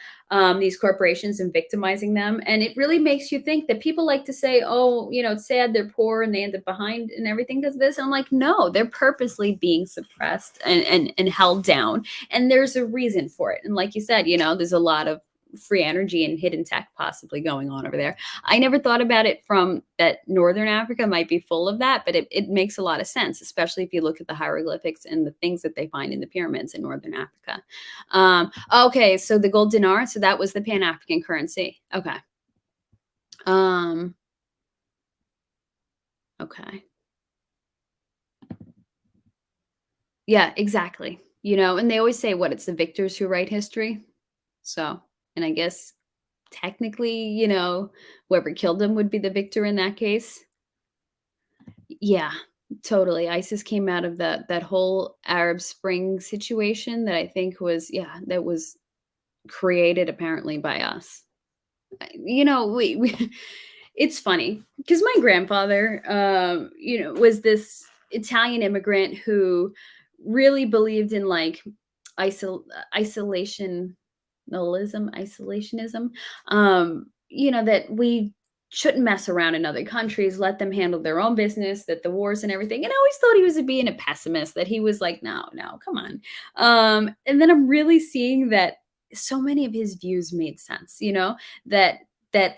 these corporations, and victimizing them. And it really makes you think that people like to say, oh, it's sad they're poor and they end up behind and everything because of this. And I'm like, no, they're purposely being suppressed and held down. And there's a reason for it. And like you said, there's a lot of free energy and hidden tech possibly going on over there. I never thought about it from that Northern Africa might be full of that, but it makes a lot of sense, especially if you look at the hieroglyphics and the things that they find in the pyramids in Northern Africa. Okay, so the gold dinar, so that was the Pan-African currency. Okay. Okay. Yeah, exactly. And they always say it's the victors who write history. So, and I guess technically, whoever killed them would be the victor in that case. Yeah, totally. ISIS came out of that whole Arab Spring situation that I think was, that was created apparently by us. We it's funny because my grandfather, was this Italian immigrant who really believed in like isolationism, that we shouldn't mess around in other countries, let them handle their own business, that the wars and everything. And I always thought he was being a pessimist, that he was like, no, come on. And then I'm really seeing that so many of his views made sense, that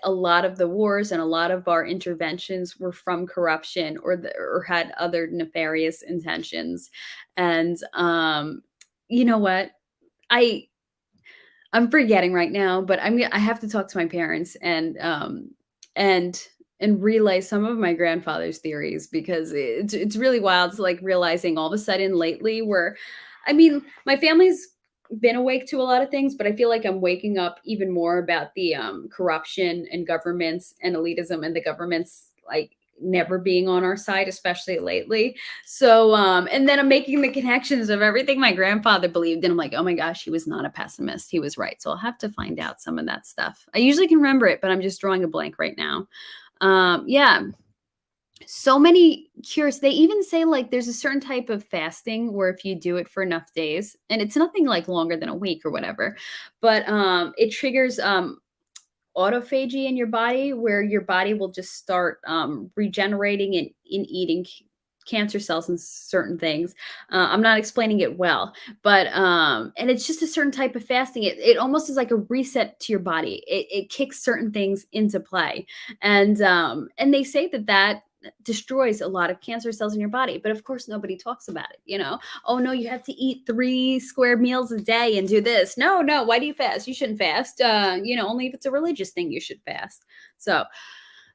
a lot of the wars and a lot of our interventions were from corruption or had other nefarious intentions. And you know what? I'm forgetting right now, but I have to talk to my parents and relay some of my grandfather's theories because it's really wild to like realizing all of a sudden lately my family's been awake to a lot of things, but I feel like I'm waking up even more about the corruption and governments and elitism and the government's like never being on our side, especially lately. So, and then I'm making the connections of everything my grandfather believed. And I'm like, oh my gosh, he was not a pessimist. He was right. So I'll have to find out some of that stuff. I usually can remember it, but I'm just drawing a blank right now. Yeah. So many cures. They even say like there's a certain type of fasting where if you do it for enough days, and it's nothing like longer than a week or whatever, but it triggers autophagy in your body where your body will just start regenerating and in eating cancer cells and certain things. I'm not explaining it well, but and it's just a certain type of fasting. It almost is like a reset to your body. It kicks certain things into play, and they say that destroys a lot of cancer cells in your body. But of course, nobody talks about it. You know, oh no, you have to eat 3 square meals a day and do this. No, why do you fast? You shouldn't fast. Only if it's a religious thing you should fast. So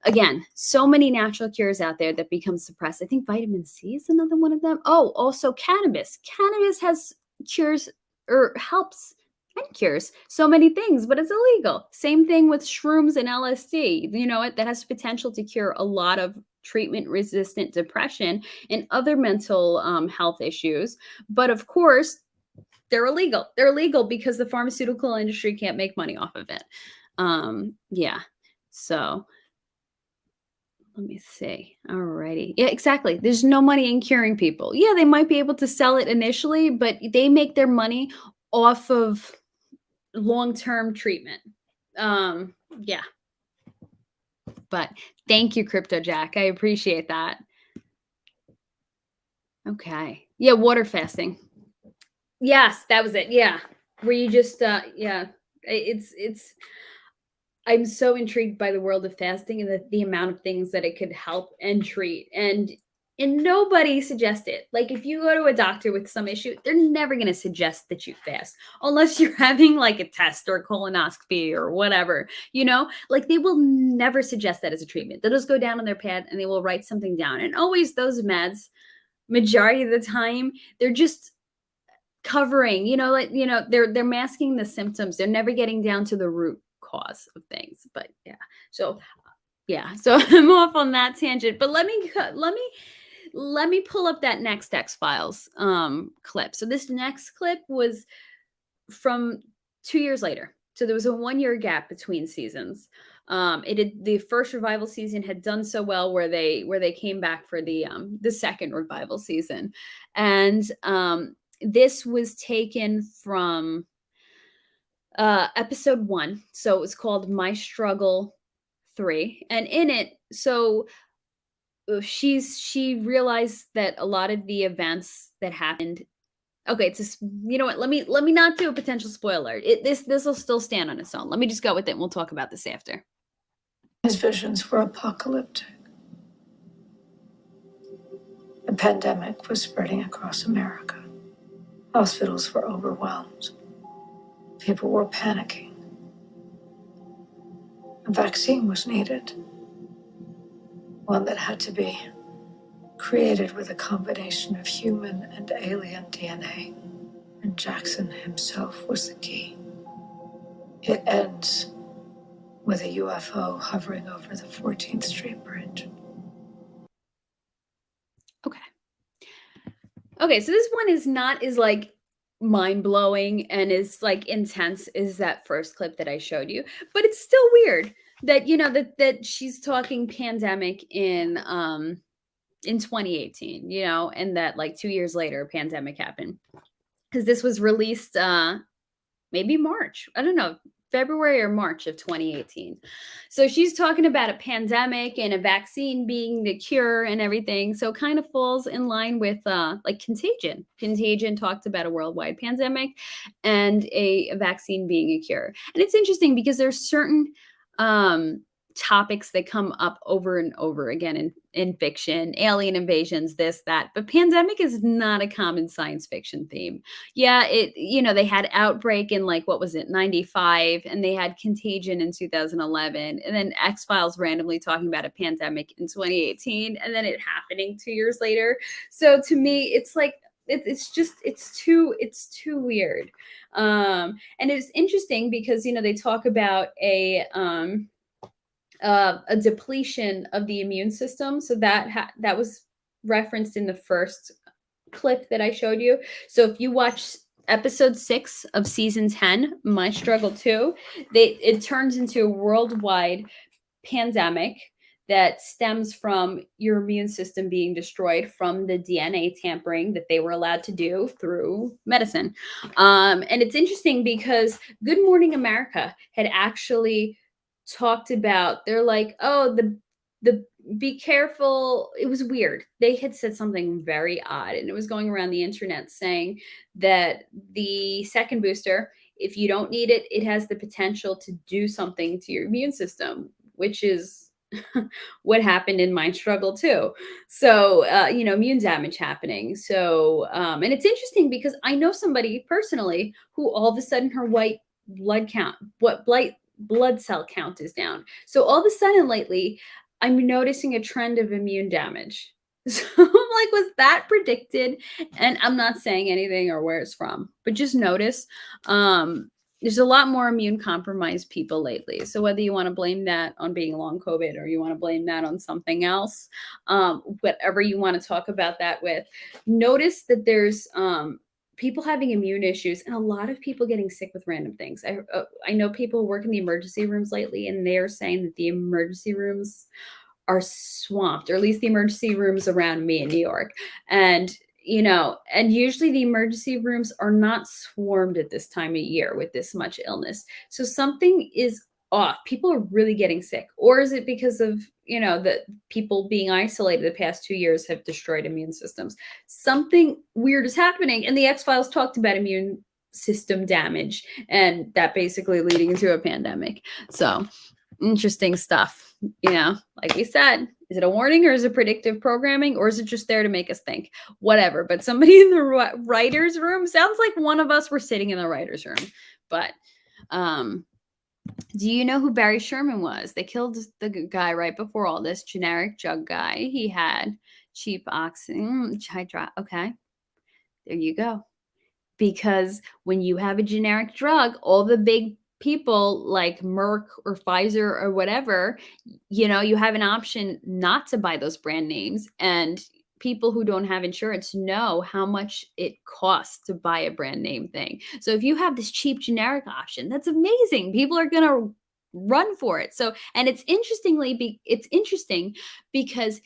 again, so many natural cures out there that become suppressed. I think vitamin C is another one of them. Oh, also cannabis. Cannabis has cures or helps and cures so many things, but it's illegal. Same thing with shrooms and LSD. That has potential to cure a lot of treatment-resistant depression and other mental health issues. But of course, they're illegal. They're illegal because the pharmaceutical industry can't make money off of it. Yeah. So let me see. Alrighty. Yeah, exactly. There's no money in curing people. Yeah, they might be able to sell it initially, but they make their money off of long-term treatment. Yeah. But thank you, Crypto Jack. I appreciate that. Okay. Yeah, water fasting. Yes, that was it. Yeah. Where you just yeah. It's I'm so intrigued by the world of fasting and the amount of things that it could help and treat. And nobody suggests it. Like if you go to a doctor with some issue, they're never going to suggest that you fast unless you're having like a test or a colonoscopy or whatever, like they will never suggest that as a treatment. They'll just go down on their pad and they will write something down. And always those meds, majority of the time, they're just covering, they're masking the symptoms. They're never getting down to the root cause of things. But so I'm off on that tangent, but let me pull up that next X-Files clip. So this next clip was from 2 years later. So there was a 1-year gap between seasons. The first revival season had done so well where they came back for the second revival season. And this was taken from episode 1. So it was called My Struggle 3. And in it, so she realized that a lot of the events that happened. Okay, it's just, you know what? Let me not do a potential spoiler. This will still stand on its own. Let me just go with it and we'll talk about this after. His visions were apocalyptic. The pandemic was spreading across America. Hospitals were overwhelmed. People were panicking. A vaccine was needed. One that had to be created with a combination of human and alien DNA. And Jackson himself was the key. It ends with a UFO hovering over the 14th Street Bridge. Okay, so this one is not as like mind-blowing and is like intense as that first clip that I showed you, but it's still weird that that she's talking pandemic in 2018, and that like 2 years later a pandemic happened. Because this was released maybe March. I don't know. February or March of 2018. So she's talking about a pandemic and a vaccine being the cure and everything. So it kind of falls in line with like Contagion. Contagion talked about a worldwide pandemic and a vaccine being a cure. And it's interesting because there's certain topics that come up over and over again in fiction, alien invasions, this, that, but pandemic is not a common science fiction theme. Yeah, they had Outbreak in like, what was it, 95, and they had Contagion in 2011, and then X-Files randomly talking about a pandemic in 2018, and then it happening 2 years later. So to me, it's like, it's too weird. And it's interesting because, they talk about a depletion of the immune system. So that was referenced in the first clip that I showed you. So if you watch episode 6 of season 10, My Struggle 2, it turns into a worldwide pandemic that stems from your immune system being destroyed from the DNA tampering that they were allowed to do through medicine. And it's interesting because Good Morning America had actually talked about, they're like, oh, the be careful. It was weird. They had said something very odd, and it was going around the internet saying that the second booster, if you don't need it, it has the potential to do something to your immune system, which is what happened in My Struggle too. So, immune damage happening. So, and it's interesting because I know somebody personally who all of a sudden her white blood count, blood cell count is down. So all of a sudden lately, I'm noticing a trend of immune damage. So I'm like, was that predicted? And I'm not saying anything or where it's from, but just notice there's a lot more immune compromised people lately. So whether you want to blame that on being long COVID or you want to blame that on something else, whatever you want to talk about that with, notice that there's people having immune issues and a lot of people getting sick with random things. I know people who work in the emergency rooms lately, and they're saying that the emergency rooms are swamped, or at least the emergency rooms around me in New York. And and usually the emergency rooms are not swarmed at this time of year with this much illness. So something is off. People are really getting sick. Or is it because of, the people being isolated the past 2 years have destroyed immune systems? Something weird is happening. And the X-Files talked about immune system damage and that basically leading into a pandemic. So interesting stuff. Like we said, is it a warning or is it predictive programming or is it just there to make us think? Whatever. But somebody in the writer's room, sounds like one of us were sitting in the writer's room. But do you know who Barry Sherman was? They killed the guy right before all this, generic drug guy. He had cheap oxygen. Okay, there you go. Because when you have a generic drug, all the big people like Merck or Pfizer or whatever, you have an option not to buy those brand names. And people who don't have insurance know how much it costs to buy a brand name thing. So if you have this cheap generic option, that's amazing. People are going to run for it. So, and it's interesting because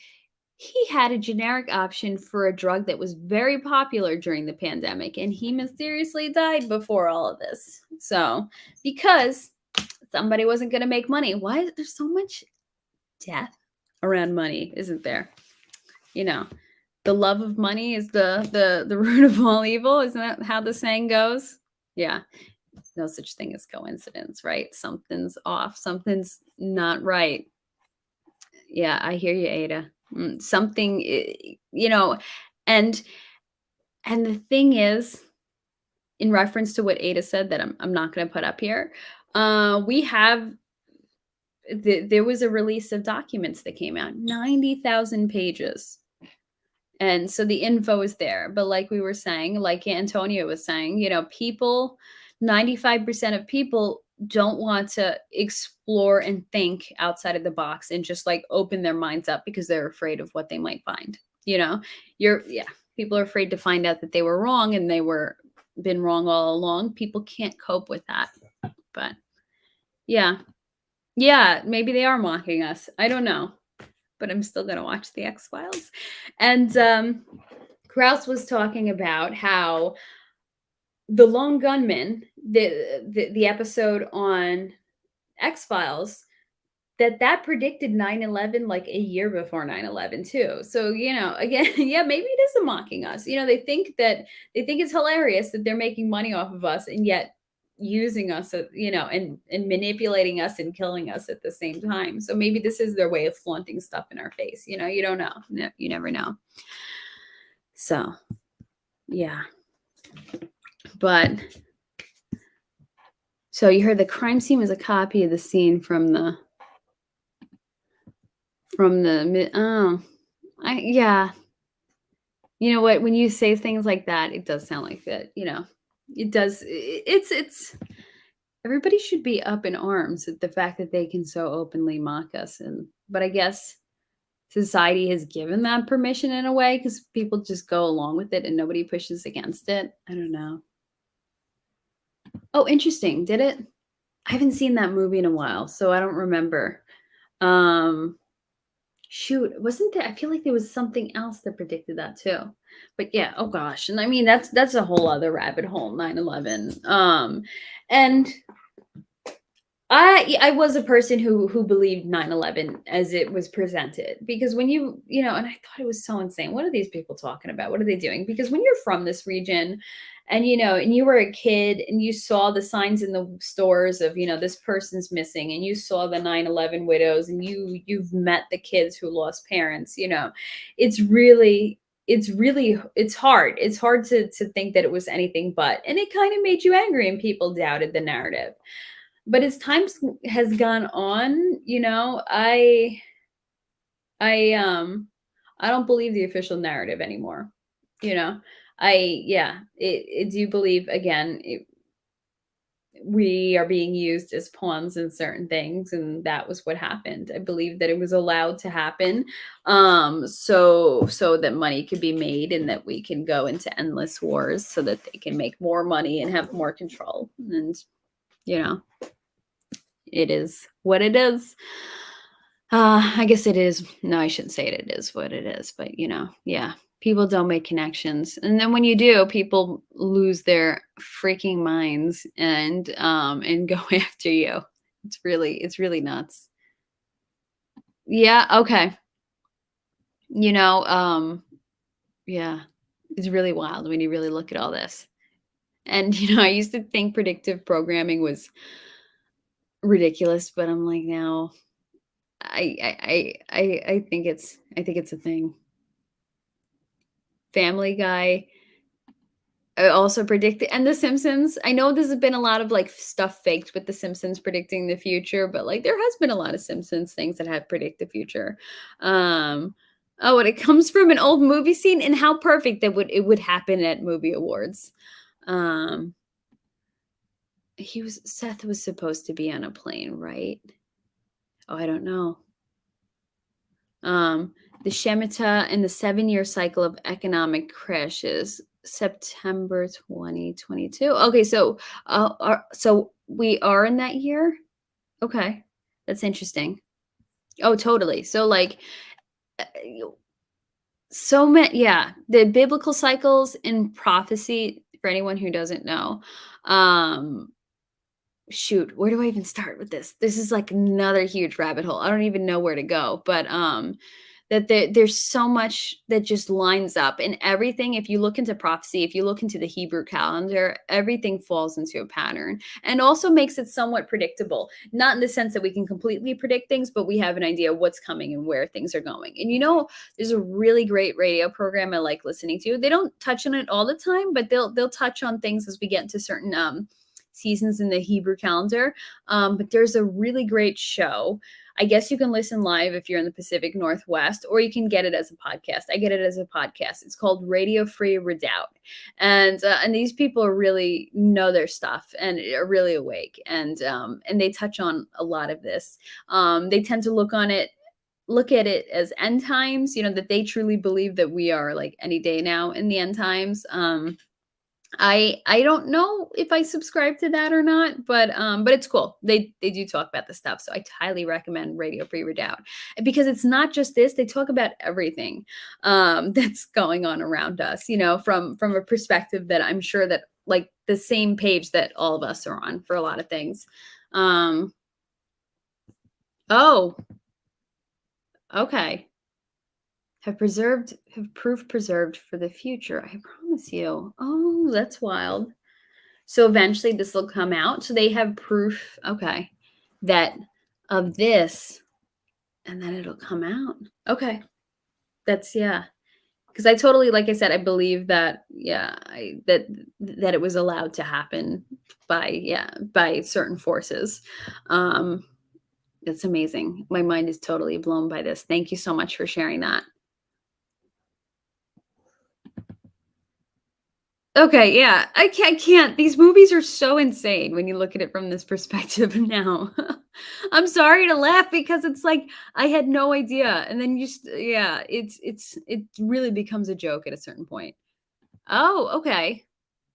he had a generic option for a drug that was very popular during the pandemic, and he mysteriously died before all of this. So, because somebody wasn't going to make money. Why is there so much death around money, isn't there? The love of money is the root of all evil. Isn't that how the saying goes? Yeah. No such thing as coincidence, right? Something's off. Something's not right. Yeah, I hear you, Ada. Something, and the thing is, in reference to what Ada said that I'm not going to put up here, we have there was a release of documents that came out, 90,000 pages. And so the info is there. But like we were saying, like Antonio was saying, 95% of people don't want to explore and think outside of the box and just like open their minds up because they're afraid of what they might find. People are afraid to find out that they were wrong and they were been wrong all along. People can't cope with that. But yeah, maybe they are mocking us. I don't know, but I'm still going to watch the X-Files. And Krause was talking about how the Lone Gunman, the episode on X-Files, that predicted 9/11 like a year before 9/11 too. So, again, maybe it is a mocking us. They think it's hilarious that they're making money off of us and yet using us, and manipulating us and killing us at the same time. So maybe this is their way of flaunting stuff in our face. You don't know. You never know. So, yeah. But so you heard the crime scene was a copy of the scene from the yeah. You know what? When you say things like that, it does sound like that. It does. It's everybody should be up in arms at the fact that they can so openly mock us. But I guess society has given that permission in a way because people just go along with it and nobody pushes against it. I don't know. Oh, interesting. Did it? I haven't seen that movie in a while, so I don't remember. Shoot, wasn't there? I feel like there was something else that predicted that too. But yeah, oh gosh. And I mean that's a whole other rabbit hole, 9/11. And I was a person who believed 9/11 as it was presented, because when and I thought it was so insane. What are these people talking about? What are they doing? Because when you're from this region and and you were a kid and you saw the signs in the stores of, this person's missing, and you saw the 9/11 widows, and you've met the kids who lost parents, it's really it's hard. It's hard to think that it was anything but, and it kind of made you angry and people doubted the narrative. But as time has gone on, I don't believe the official narrative anymore. I do believe, again, we are being used as pawns in certain things, and that was what happened. I believe that it was allowed to happen, so that money could be made and that we can go into endless wars so that they can make more money and have more control. And it is what it is. I guess it is. No, I shouldn't say it is what it is, but yeah, people don't make connections. And then when you do, people lose their freaking minds and go after you. It's really nuts. Yeah, okay. Yeah, it's really wild when you really look at all this. And I used to think predictive programming was ridiculous, but I'm like, now I think it's a thing. Family Guy also predicted, and The Simpsons. I know there's been a lot of like stuff faked with The Simpsons predicting the future, but like there has been a lot of Simpsons things that have predict the future. Oh, and it comes from an old movie scene, and how perfect that it would happen at movie awards. Seth was supposed to be on a plane, right? Oh, I don't know. The Shemitah and the 7-year cycle of economic crashes, September 2022. Okay, so we are in that year. Okay, that's interesting. Oh, totally. So like, so many, yeah, the biblical cycles in prophecy. For anyone who doesn't know, shoot, where do I even start with this? This is like another huge rabbit hole. I don't even know where to go, but that there's so much that just lines up, and everything. If you look into prophecy, if you look into the Hebrew calendar, everything falls into a pattern, and also makes it somewhat predictable. Not in the sense that we can completely predict things, but we have an idea of what's coming and where things are going. And there's a really great radio program I like listening to. They don't touch on it all the time, but they'll touch on things as we get into certain seasons in the Hebrew calendar. But there's a really great show. I guess you can listen live if you're in the Pacific Northwest, or you can get it as a podcast. I get it as a podcast. It's called Radio Free Redoubt. And these people really know their stuff and are really awake. And they touch on a lot of this. They tend to look at it as end times, that they truly believe that we are like any day now in the end times. I don't know if I subscribe to that or not, but it's cool. They do talk about this stuff, so I highly recommend Radio Free Redoubt, because it's not just this. They talk about everything that's going on around us, from a perspective that I'm sure that like the same page that all of us are on for a lot of things. Oh, okay. Have proof preserved for the future. I promise you. Oh, that's wild. So eventually this will come out. So they have proof, okay, that of this, and then it'll come out. Okay. That's, yeah. Because I totally, like I said, I believe that, yeah, that it was allowed to happen by certain forces. That's amazing. My mind is totally blown by this. Thank you so much for sharing that. Okay, yeah. I can't. These movies are so insane when you look at it from this perspective now. I'm sorry to laugh because it's like I had no idea. And then yeah, it really becomes a joke at a certain point. Oh, okay.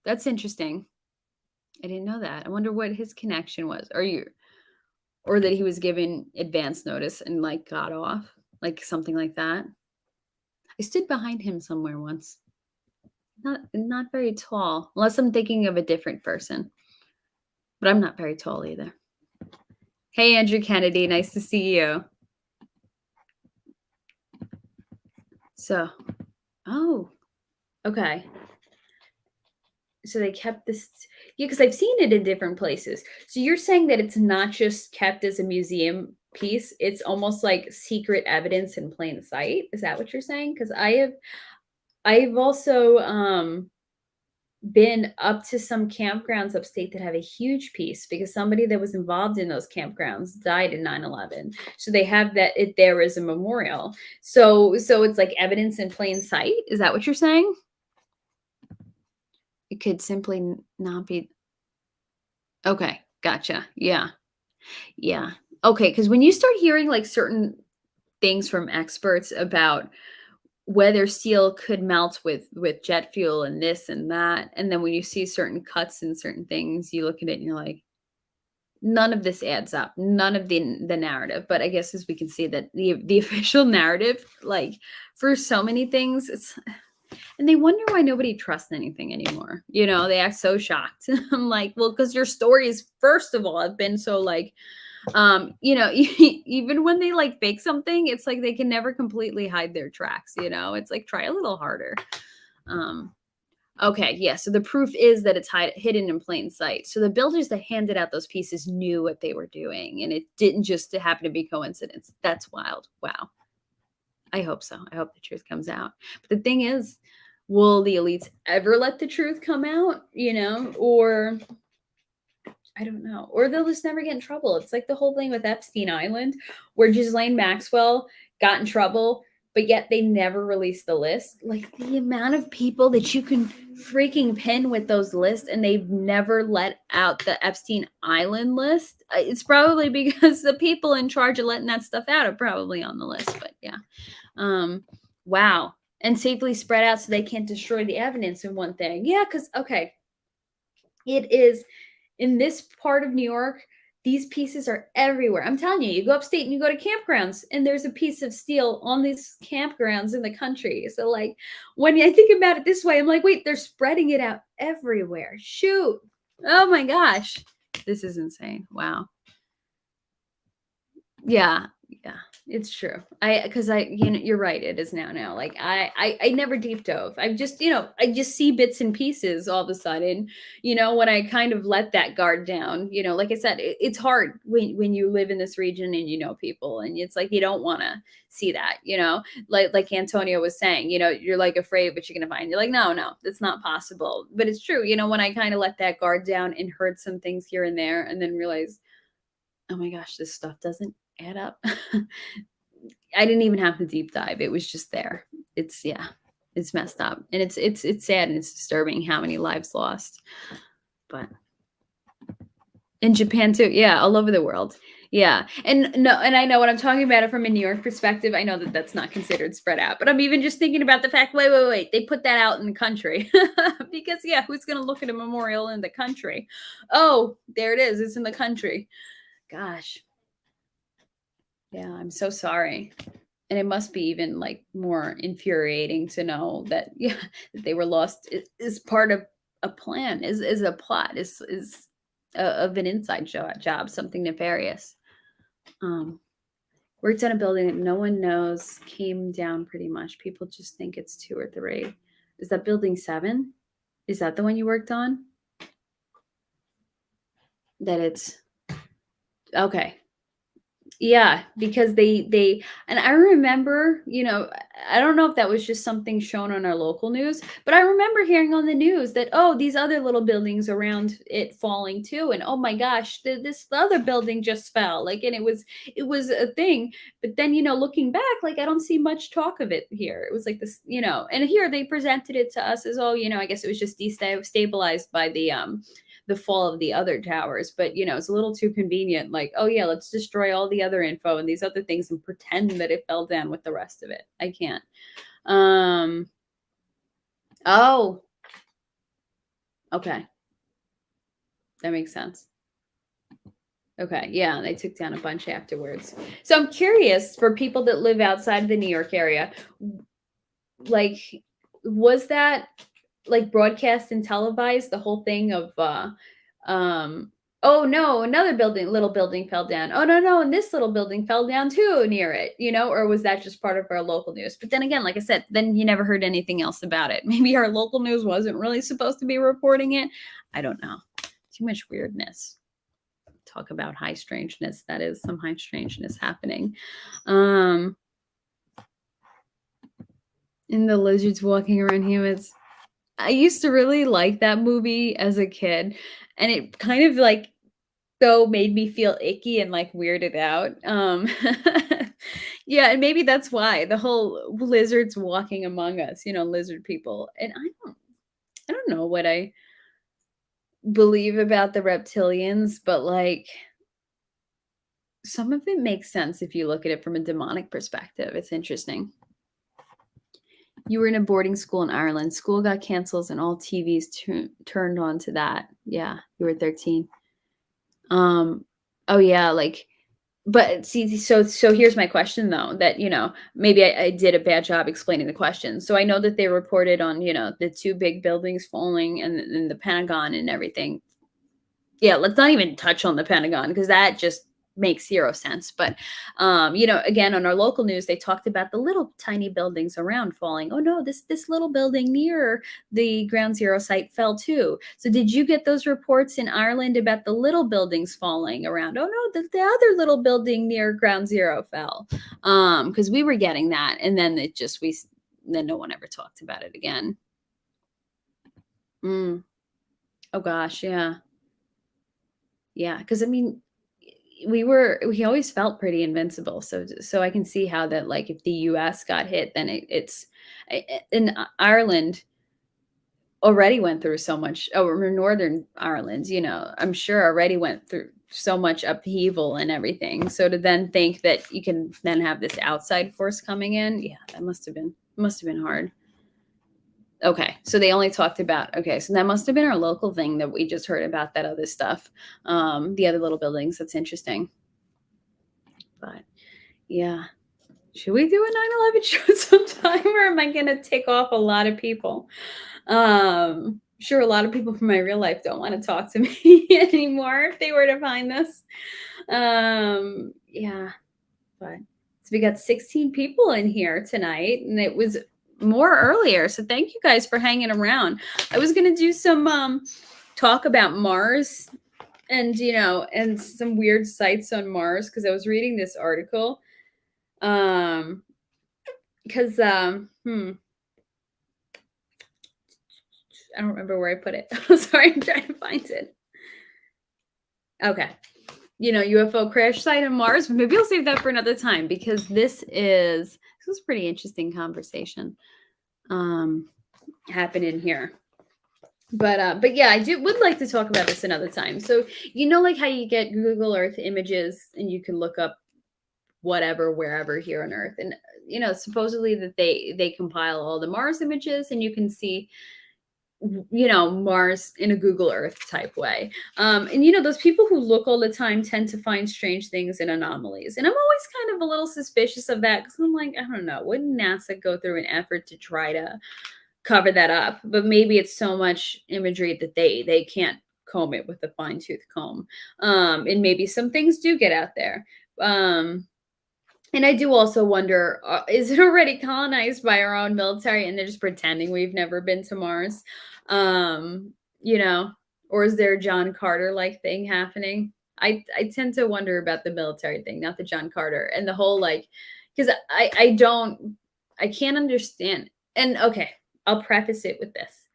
That's interesting. I didn't know that. I wonder what his connection was. Or that he was given advance notice and like got off, like something like that. I stood behind him somewhere once. Not very tall, unless I'm thinking of a different person. But I'm not very tall either. Hey, Andrew Kennedy, nice to see you. So, oh, okay. So they kept this, yeah, because I've seen it in different places. So you're saying that it's not just kept as a museum piece; it's almost like secret evidence in plain sight. Is that what you're saying? Because I've also been up to some campgrounds upstate that have a huge piece because somebody that was involved in those campgrounds died in 9/11. So they have that it there as a memorial. So it's like evidence in plain sight. Is that what you're saying? It could simply not be. Okay, gotcha. Yeah. Yeah. Okay, because when you start hearing like certain things from experts about whether steel could melt with jet fuel and this and that, and then when you see certain cuts and certain things, you look at it and you're like, none of this adds up. None of the narrative. But I guess as we can see that the official narrative, like for so many things, it's and they wonder why nobody trusts anything anymore. You know, they act so shocked. I'm like, well, because your stories, first of all, have been so like, you know, even when they like fake something, it's like they can never completely hide their tracks. You know, it's like try a little harder. Um, okay, yeah. So the proof is that it's hidden in plain sight. So the builders that handed out those pieces knew what they were doing, and it didn't just happen to be coincidence. That's wild. Wow. I hope so. I hope the truth comes out. But the thing is, will the elites ever let the truth come out? You know, or I don't know. Or they'll just never get in trouble. It's like the whole thing with Epstein Island, where Ghislaine Maxwell got in trouble, but yet they never released the list. Like the amount of people that you can freaking pin with those lists, and they've never let out the Epstein Island list. It's probably because the people in charge of letting that stuff out are probably on the list. But yeah. Wow. And safely spread out so they can't destroy the evidence in one thing. Yeah, because, okay, it is in this part of New York, these pieces are everywhere. I'm telling you, you go upstate and you go to campgrounds, and there's a piece of steel on these campgrounds in the country. So, like, when I think about it this way, I'm like, wait, they're spreading it out everywhere. Shoot. Oh my gosh. This is insane. Wow. Yeah. Yeah. It's true. Because you know, you're right. It is now. Like I never deep dove. I've just, you know, I just see bits and pieces all of a sudden, you know, when I kind of let that guard down, you know, like I said, it's hard when you live in this region and you know people, and it's like, you don't want to see that, you know, like Antonio was saying, you know, you're like afraid, but you're going to find, you're like, no, that's not possible. But it's true. You know, when I kind of let that guard down and heard some things here and there, and then realized, oh my gosh, this stuff doesn't add up. I didn't even have to deep dive. It was just there. It's messed up. And it's sad and it's disturbing how many lives lost. But in Japan too. Yeah, all over the world. Yeah. And I know what I'm talking about it from a New York perspective. I know that that's not considered spread out, but I'm even just thinking about the fact, wait. They put that out in the country because yeah, who's going to look at a memorial in the country? Oh, there it is. It's in the country. Gosh. Yeah, I'm so sorry. And it must be even like more infuriating to know that, yeah, that they were lost is part of a plan, is a plot, is of an inside job, something nefarious. Worked on a building that no one knows came down pretty much. People just think it's 2 or 3. Is that building 7? Is that the one you worked on? That it's okay. Yeah, because they and I remember, I don't know if that was just something shown on our local news, but I remember hearing on the news that, oh, these other little buildings around it falling too, and oh my gosh, this other building just fell. Like, and it was a thing. But then, looking back, like I don't see much talk of it here. It was like this, and here they presented it to us as, oh, I guess it was just destabilized by the fall of the other towers. But it's a little too convenient, like, oh yeah, let's destroy all the other info and these other things and pretend that it fell down with the rest of it. I can't. Oh, okay, that makes sense. Okay, yeah, they took down a bunch afterwards. So I'm curious, for people that live outside the New York area, like, was that like broadcast and televised, the whole thing of oh no, another little building fell down. Oh no, and this little building fell down too near it, or was that just part of our local news? But then again, like I said, then you never heard anything else about it. Maybe our local news wasn't really supposed to be reporting it. I don't know. Too much weirdness. Talk about high strangeness. That is some high strangeness happening. And the lizards walking around humans. I used to really like that movie as a kid, and it kind of like though made me feel icky and like weirded out. Yeah, and maybe that's why the whole lizards walking among us, lizard people. And I don't know what I believe about the reptilians, but like some of it makes sense if you look at it from a demonic perspective. It's interesting. You were in a boarding school in Ireland. School got canceled and all TVs turned on to that. Yeah, you were 13. Oh yeah, like, but see, so here's my question though, that, maybe I did a bad job explaining the question. So I know that they reported on, the two big buildings falling and the Pentagon and everything. Yeah, let's not even touch on the Pentagon because that just makes zero sense. But again, on our local news, they talked about the little tiny buildings around falling. Oh no, this little building near the ground zero site fell too. So did you get those reports in Ireland about the little buildings falling around? Oh no, the other little building near ground zero fell. Because we were getting that, and then then no one ever talked about it again. Oh gosh, yeah. Yeah, because I mean, we always felt pretty invincible. So I can see how that, like, if the US got hit, then it's in Ireland already went through so much. Oh, or Northern Ireland, I'm sure already went through so much upheaval and everything. So to then think that you can then have this outside force coming in, yeah, that must have been hard. Okay, so they only talked about, okay, so that must have been our local thing that we just heard about, that other stuff, the other little buildings. That's interesting. But yeah, should we do a 9/11 show sometime, or am I going to tick off a lot of people? Sure, a lot of people from my real life don't want to talk to me anymore if they were to find this. Yeah, but so we got 16 people in here tonight, and it was more earlier. So thank you guys for hanging around. I was going to do some talk about Mars and, and some weird sites on Mars, because I was reading this article. Because, I don't remember where I put it. Sorry, I'm trying to find it. Okay. UFO crash site on Mars. Maybe I'll save that for another time, because this was a pretty interesting conversation happening here. But yeah, would like to talk about this another time. So, like how you get Google Earth images and you can look up whatever, wherever here on Earth. And, supposedly that they compile all the Mars images and you can see, Mars in a Google Earth type way. And, those people who look all the time tend to find strange things and anomalies. And I'm always kind of a little suspicious of that, because I'm like, I don't know, wouldn't NASA go through an effort to try to cover that up? But maybe it's so much imagery that they can't comb it with a fine-tooth comb. And maybe some things do get out there. And I do also wonder, is it already colonized by our own military and they're just pretending we've never been to Mars? Or is there a John Carter-like thing happening? I tend to wonder about the military thing, not the John Carter and the whole like, because I can't understand. And okay, I'll preface it with this.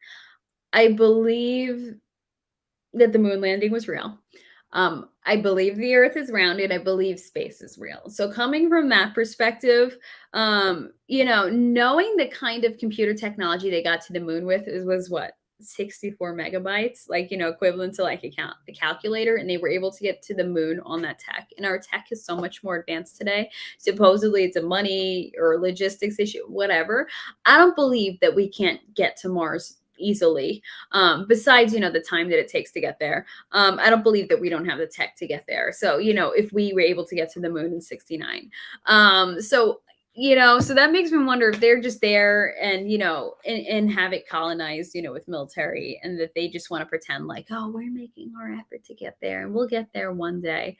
I believe that the moon landing was real. I believe the Earth is rounded. I believe space is real. So coming from that perspective, knowing the kind of computer technology they got to the moon with was what 64 megabytes, like equivalent to like a calculator, and they were able to get to the moon on that tech. And our tech is so much more advanced today. Supposedly, it's a money or logistics issue, whatever. I don't believe that we can't get to Mars easily, besides the time that it takes to get there. I don't believe that we don't have the tech to get there. So if we were able to get to the moon in 69, so that makes me wonder if they're just there and and have it colonized with military, and that they just want to pretend like, oh, we're making our effort to get there and we'll get there one day.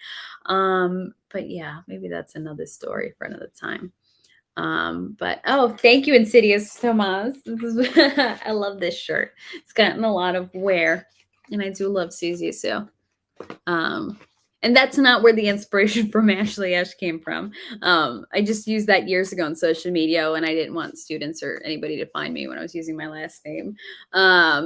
But yeah, maybe that's another story for another time. But thank you, Insidious Tomas. I love this shirt. It's gotten a lot of wear, and I do love Susie Sue. And that's not where the inspiration from Ashley Ash came from. I just used that years ago on social media, and I didn't want students or anybody to find me when I was using my last name.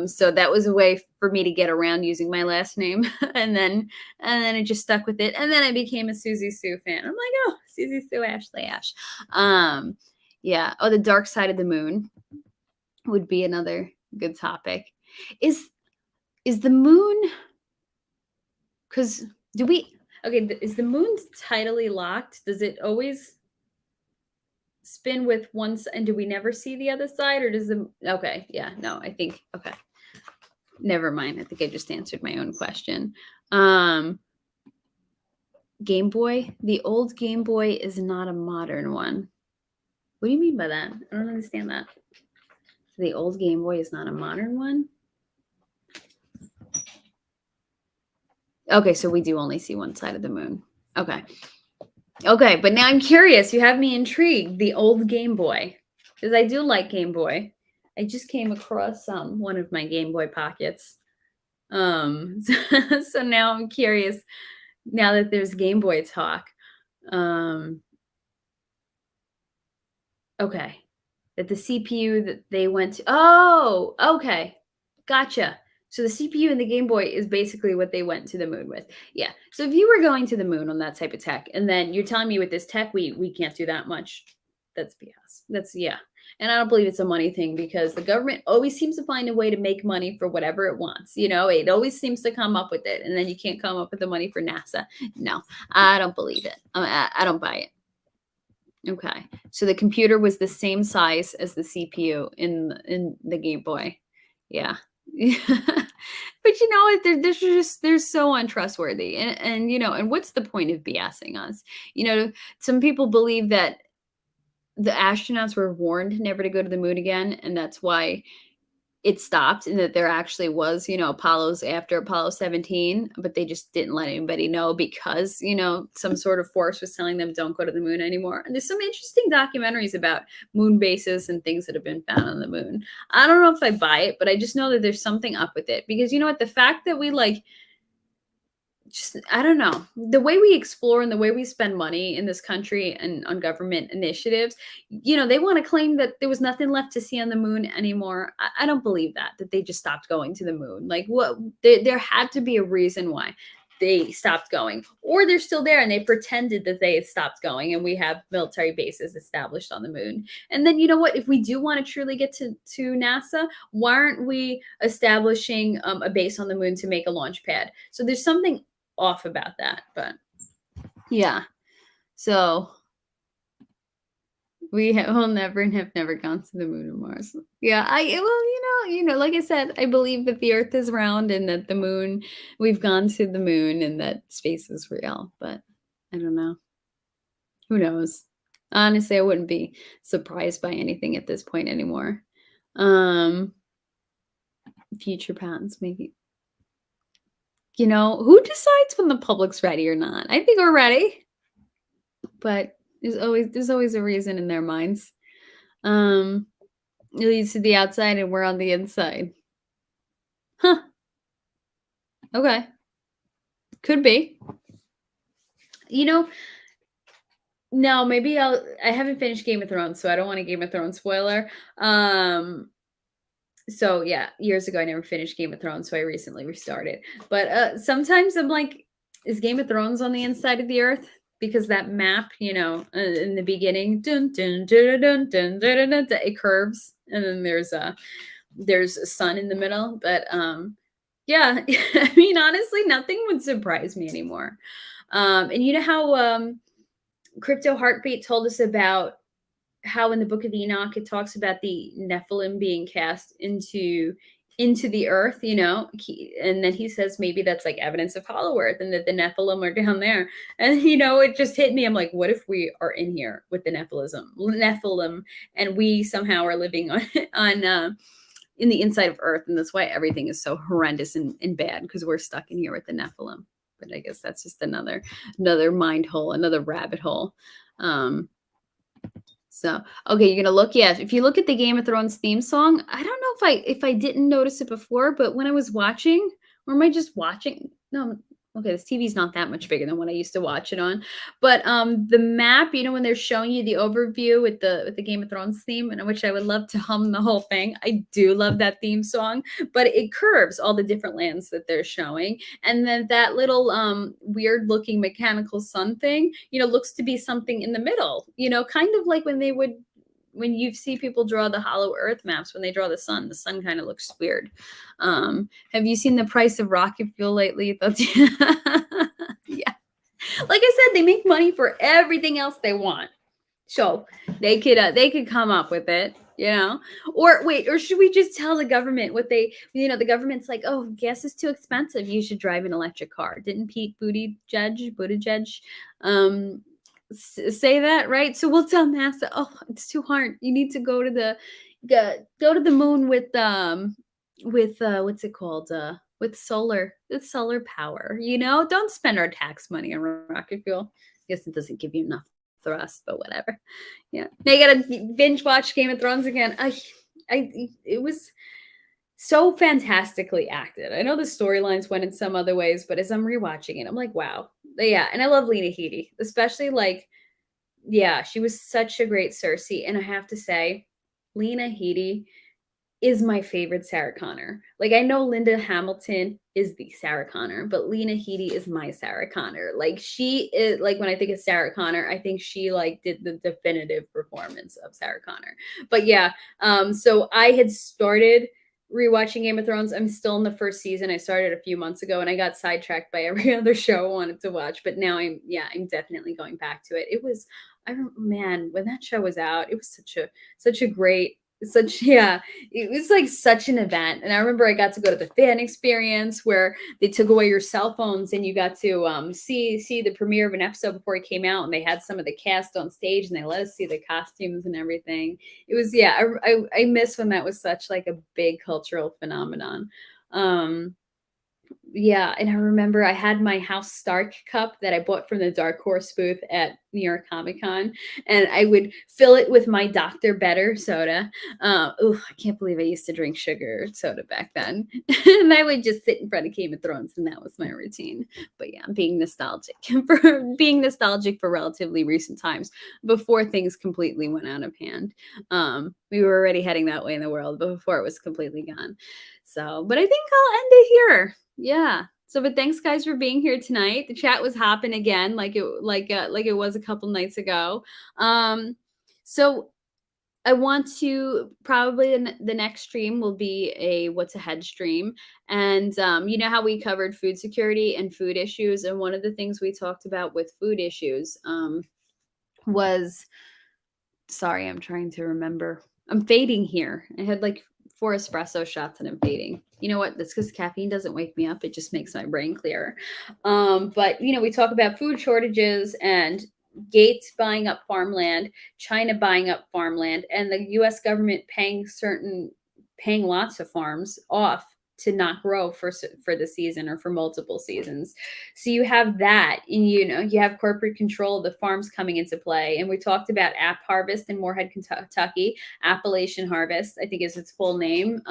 So that was a way for me to get around using my last name, and then I just stuck with it. And then I became a Susie Sue fan. I'm like, oh, Susie Sue, Ashley Ash. Yeah. Oh, the dark side of the moon would be another good topic. Is the moon? Because is the moon tidally locked? Does it always spin with one side, and do we never see the other side, or does okay. Never mind. I think I just answered my own question. Game Boy, the old Game Boy is not a modern one. What do you mean by that? I don't understand that. The old Game Boy is not a modern one? Okay, so we do only see one side of the moon. Okay, but now I'm curious. You have me intrigued. The old Game Boy, because I do like Game Boy. I just came across one of my Game Boy pockets. So now I'm curious. Now that there's Game Boy talk, okay, that the CPU that they went to. Oh, okay, gotcha. So the CPU in the Game Boy is basically what they went to the moon with. Yeah. So if you were going to the moon on that type of tech, and then you're telling me with this tech, we can't do that much. That's BS. Yeah. And I don't believe it's a money thing, because the government always seems to find a way to make money for whatever it wants. It always seems to come up with it. And then you can't come up with the money for NASA. No, I don't believe it. I don't buy it. Okay. So the computer was the same size as the CPU in the Game Boy. Yeah. But they're so untrustworthy, and what's the point of BSing us? Some people believe that the astronauts were warned never to go to the moon again, and that's why it stopped, and that there actually was Apollos after Apollo 17, but they just didn't let anybody know, because some sort of force was telling them don't go to the moon anymore. And there's some interesting documentaries about moon bases and things that have been found on the moon. I don't know if I buy it, but I just know that there's something up with it, because the fact that we I don't know, the way we explore and the way we spend money in this country and on government initiatives, they want to claim that there was nothing left to see on the moon anymore. I don't believe that they just stopped going to the moon. Like, what? There had to be a reason why they stopped going, or they're still there and they pretended that they had stopped going, and we have military bases established on the moon. And then, what, if we do want to truly get to NASA, why aren't we establishing a base on the moon to make a launch pad? So there's something off about that, but yeah. So we will never have never gone to the moon or Mars. Yeah, like I said, I believe that the Earth is round, and that the moon, we've gone to the moon, and that space is real. But I don't know. Who knows? Honestly, I wouldn't be surprised by anything at this point anymore. Future patents, maybe. Who decides when the public's ready or not? I think we're ready, but there's always a reason in their minds. It leads to the outside, and we're on the inside. Huh. Okay. Could be. You know, no, maybe I haven't finished Game of Thrones, so I don't want a Game of Thrones spoiler. So yeah, years ago I never finished Game of Thrones, so I recently restarted. But sometimes I'm like, is Game of Thrones on the inside of the earth? Because that map, in the beginning, dun, dun, dun, dun, dun, dun, dun, dun, dun, it curves, and then there's a sun in the middle. But yeah, I mean, honestly, nothing would surprise me anymore. And you know how Crypto Heartbeat told us about how in the Book of Enoch it talks about the Nephilim being cast into the earth, and then he says maybe that's like evidence of Hollow Earth, and that the Nephilim are down there. And it just hit me. I'm like, what if we are in here with the Nephilim, and we somehow are living on in the inside of Earth, and that's why everything is so horrendous and bad, because we're stuck in here with the Nephilim. But I guess that's just another mind hole, another rabbit hole. So, okay, you're gonna look. Yes, if you look at the Game of Thrones theme song, I don't know if I didn't notice it before, but when I was watching, or am I just watching? No, okay, this TV's not that much bigger than what I used to watch it on. But the map, when they're showing you the overview with the Game of Thrones theme, and which I would love to hum the whole thing. I do love that theme song, but it curves all the different lands that they're showing, and then that little weird looking mechanical sun thing, looks to be something in the middle, kind of like when you see people draw the Hollow Earth maps, when they draw the sun kind of looks weird. Have you seen the price of rocket fuel lately? Yeah. Like I said, they make money for everything else they want. So they could come up with it, or wait, or should we just tell the government what the government's like, oh, gas is too expensive, you should drive an electric car. Didn't Pete Buttigieg say that, right? So we'll tell NASA, oh, it's too hard. You need to go to the moon with what's it called? With solar power, don't spend our tax money on rocket fuel. I guess it doesn't give you enough thrust, but whatever. Yeah. Now you gotta binge watch Game of Thrones again. It was so fantastically acted. I know the storylines went in some other ways, but as I'm rewatching it, I'm like, wow. Yeah, and I love Lena Headey, especially she was such a great Cersei. And I have to say, Lena Headey is my favorite Sarah Connor. Like, I know Linda Hamilton is the Sarah Connor, but Lena Headey is my Sarah Connor. Like, she is, like, when I think of Sarah Connor, I think she did the definitive performance of Sarah Connor. But yeah, so I had started rewatching Game of Thrones. I'm still in the first season. I started a few months ago, and I got sidetracked by every other show I wanted to watch. But now I'm definitely going back to it. It was, man, when that show was out, it was such a great, it was like such an event. And I remember I got to go to the fan experience where they took away your cell phones, and you got to see the premiere of an episode before it came out, and they had some of the cast on stage, and they let us see the costumes and everything. It was, I miss when that was such like a big cultural phenomenon. Yeah, and I remember I had my House Stark cup that I bought from the Dark Horse booth at New York Comic Con, and I would fill it with my Dr. Better soda. I can't believe I used to drink sugar soda back then. And I would just sit in front of Game of Thrones, and that was my routine. But yeah, I'm being nostalgic for relatively recent times, before things completely went out of hand. We were already heading that way in the world, but before it was completely gone. So, but I think I'll end it here. Yeah. So, but thanks guys for being here tonight. The chat was hopping again, like it was a couple nights ago. So I want to probably the next stream will be a what's ahead stream. And you know how we covered food security and food issues. And one of the things we talked about with food issues was, sorry, I'm trying to remember. I'm fading here. I had like 4 espresso shots and I'm fading. You know what? That's because caffeine doesn't wake me up. It just makes my brain clearer. But, we talk about food shortages and Gates buying up farmland, China buying up farmland, and the U.S. government paying lots of farms off to not grow for the season or for multiple seasons. So you have that, and you have corporate control of the farms coming into play. And we talked about App Harvest in Moorhead, Kentucky. Appalachian Harvest, I think, is its full name.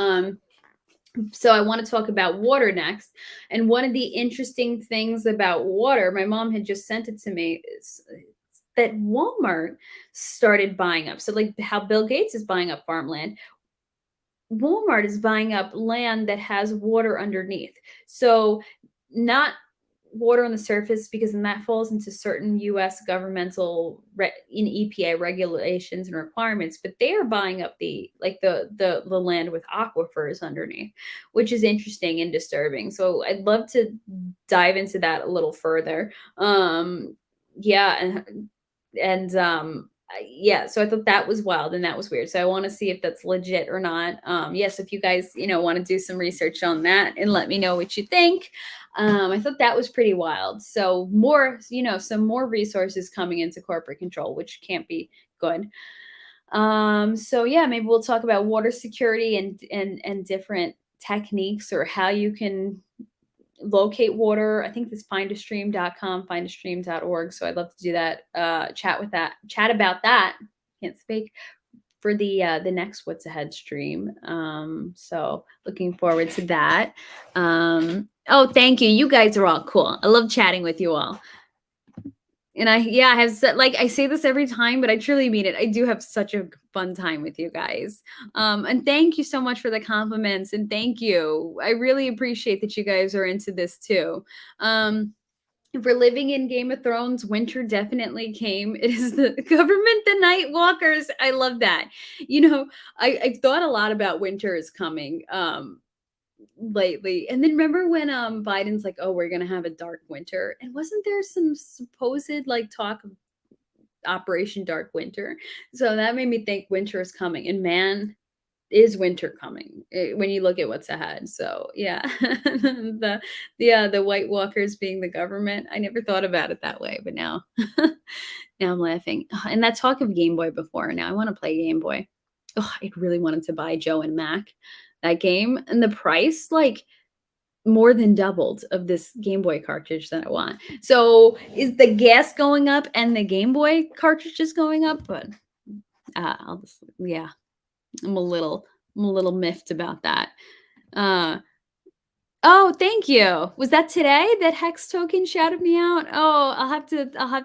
So I want to talk about water next. And one of the interesting things about water, my mom had just sent it to me, is that Walmart started buying up. So like how Bill Gates is buying up farmland, Walmart is buying up land that has water underneath. So not water on the surface, because then that falls into certain US governmental in EPA regulations and requirements, but they are buying up the land with aquifers underneath, which is interesting and disturbing. So I'd love to dive into that a little further. Yeah, yeah, so I thought that was wild and that was weird. So I want to see if that's legit or not. Yes, if you guys, want to do some research on that and let me know what you think. I thought that was pretty wild. So more, some more resources coming into corporate control, which can't be good. So yeah, maybe we'll talk about water security and different techniques, or how you can locate water. I think this findastream.com, findastream.org. So I'd love to do that, chat about that. Can't speak, for the next What's Ahead stream. So looking forward to that. Oh, thank you. You guys are all cool. I love chatting with you all. And I have said, like, I say this every time, but I truly mean it. I do have such a fun time with you guys. And thank you so much for the compliments. And thank you. I really appreciate that you guys are into this too. If we're living in Game of Thrones, winter definitely came. It is the government, the Night Walkers. I love that. I've thought a lot about winter is coming. Lately. And then remember when Biden's like, oh, we're gonna have a dark winter, and wasn't there some supposed like talk of Operation Dark Winter? So that made me think winter is coming, and man, is winter coming when you look at what's ahead. So yeah, the White Walkers being the government, I never thought about it that way, but now now I'm laughing. And that talk of Game Boy before, now I want to play Game Boy. Oh, I really wanted to buy Joe and Mac, that game, and the price like more than doubled of this Game Boy cartridge that I want. So is the gas going up and the Game Boy cartridge is going up? But I'll just, yeah, I'm a little miffed about that. Oh, thank you. Was that today that Hex Token shouted me out? Oh, I'll have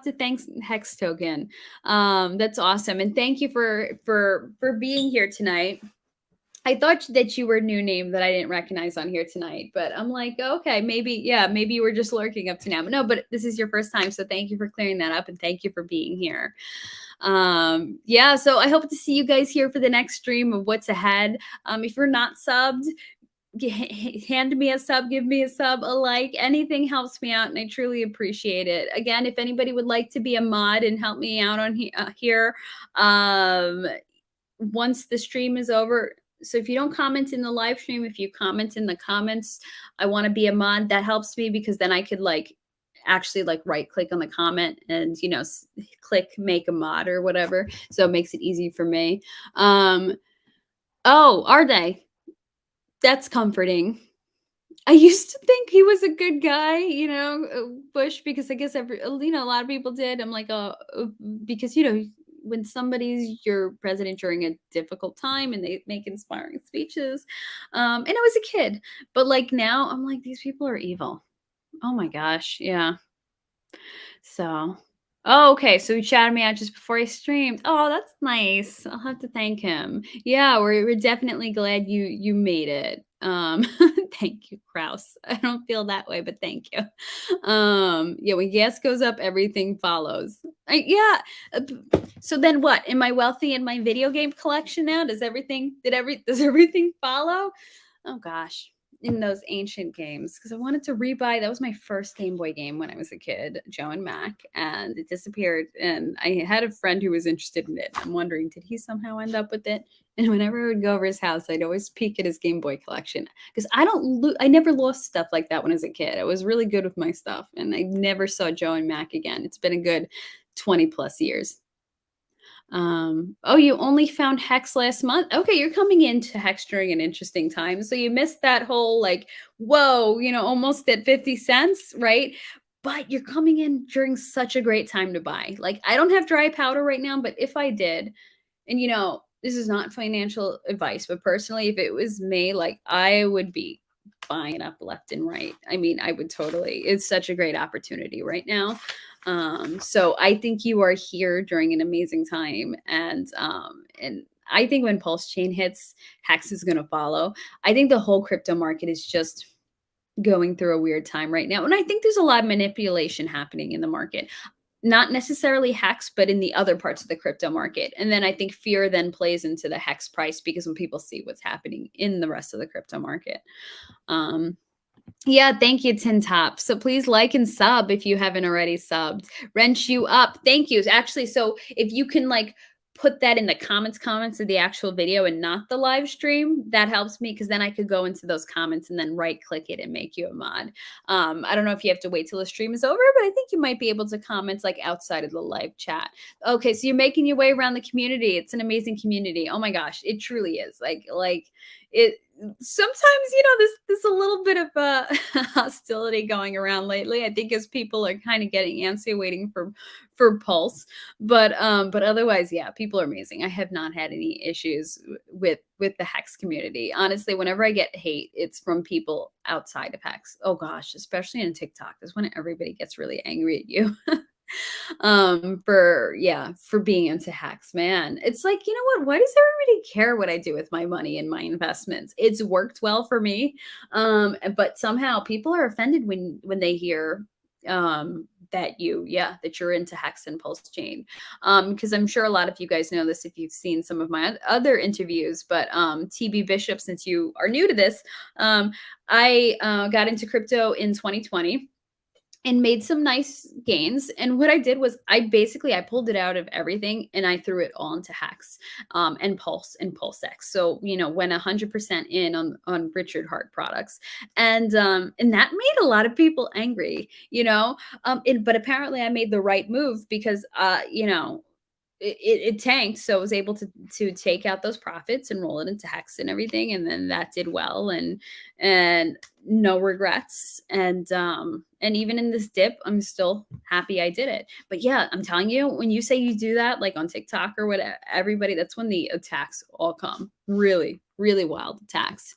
to thank Hex Token. That's awesome. And thank you for being here tonight. I thought that you were a new name that I didn't recognize on here tonight, but I'm like, okay, maybe you were just lurking up to now. But no, but this is your first time, so thank you for clearing that up, and thank you for being here. Yeah, so I hope to see you guys here for the next stream of What's Ahead. If you're not subbed, hand me a sub, give me a sub, a like, anything helps me out, and I truly appreciate it. Again, if anybody would like to be a mod and help me out on here, once the stream is over. So if you don't comment in the live stream, if you comment in the comments, I want to be a mod, that helps me, because then I could actually right click on the comment and click make a mod or whatever. So it makes it easy for me. Oh, are they? That's comforting. I used to think he was a good guy, Bush, because I guess a lot of people did. I'm like, oh, because when somebody's your president during a difficult time and they make inspiring speeches. And I was a kid, but now I'm like, these people are evil. Oh my gosh. Yeah. So, oh, okay. So he shouted me out just before I streamed. Oh, that's nice. I'll have to thank him. Yeah, we're definitely glad you made it. Thank you, Kraus. I don't feel that way, but thank you. Yeah, when gas goes up, everything follows. Yeah. So then what? Am I wealthy in my video game collection now? Does everything follow? Oh gosh. In those ancient games, because I wanted to rebuy. That was my first Game Boy game when I was a kid, Joe and Mac, and it disappeared. And I had a friend who was interested in it. I'm wondering, did he somehow end up with it? And whenever I would go over his house, I'd always peek at his Game Boy collection, because I never lost stuff like that when I was a kid. I was really good with my stuff, and I never saw Joe and Mac again. It's been a good 20 plus years. Oh, you only found Hex last month? Okay, you're coming into Hex during an interesting time. So you missed that whole whoa, almost at 50 cents, right? But you're coming in during such a great time to buy. I don't have dry powder right now, but if I did, and this is not financial advice, but personally, if it was me, like I would be buying up left and right. I mean, I would totally. It's such a great opportunity right now. So I think you are here during an amazing time, and I think when Pulse Chain hits, Hex is going to follow. I think the whole crypto market is just going through a weird time right now, and I think there's a lot of manipulation happening in the market. Not necessarily Hex, but in the other parts of the crypto market. And then I think fear then plays into the Hex price because when people see what's happening in the rest of the crypto market. Yeah, thank you, Tin Top. So please like and sub if you haven't already subbed. Wrench you up. Thank you. Actually, so if you can like put that in the comments of the actual video and not the live stream, that helps me because then I could go into those comments and then right click it and make you a mod. I don't know if you have to wait till the stream is over, but I think you might be able to comment like outside of the live chat. Okay, so you're making your way around the community. It's an amazing community. Oh my gosh, it truly is. Like it sometimes, there's a little bit of hostility going around lately. I think as people are kind of getting antsy waiting for Pulse, but otherwise, yeah, people are amazing. I have not had any issues with the Hex community. Honestly, whenever I get hate, it's from people outside of Hex. Oh gosh, especially in TikTok is when everybody gets really angry at you. For being into Hex, man. It's like, you know what? Why does everybody care what I do with my money and my investments? It's worked well for me. But somehow people are offended when they hear that you're into Hex and Pulse Chain. Because I'm sure a lot of you guys know this if you've seen some of my other interviews, but TB Bishop, since you are new to this, I got into crypto in 2020 and made some nice gains. And what I did was I pulled it out of everything and I threw it all into Hex and PulseX. So, went 100% in on Richard Hart products. And that made a lot of people angry, but apparently I made the right move because, it tanked, so I was able to take out those profits and roll it into Hex and everything, and then that did well, and no regrets, and even in this dip, I'm still happy I did it. But yeah, I'm telling you, when you say you do that, like on TikTok or whatever, everybody, that's when the attacks all come. Really, really wild attacks.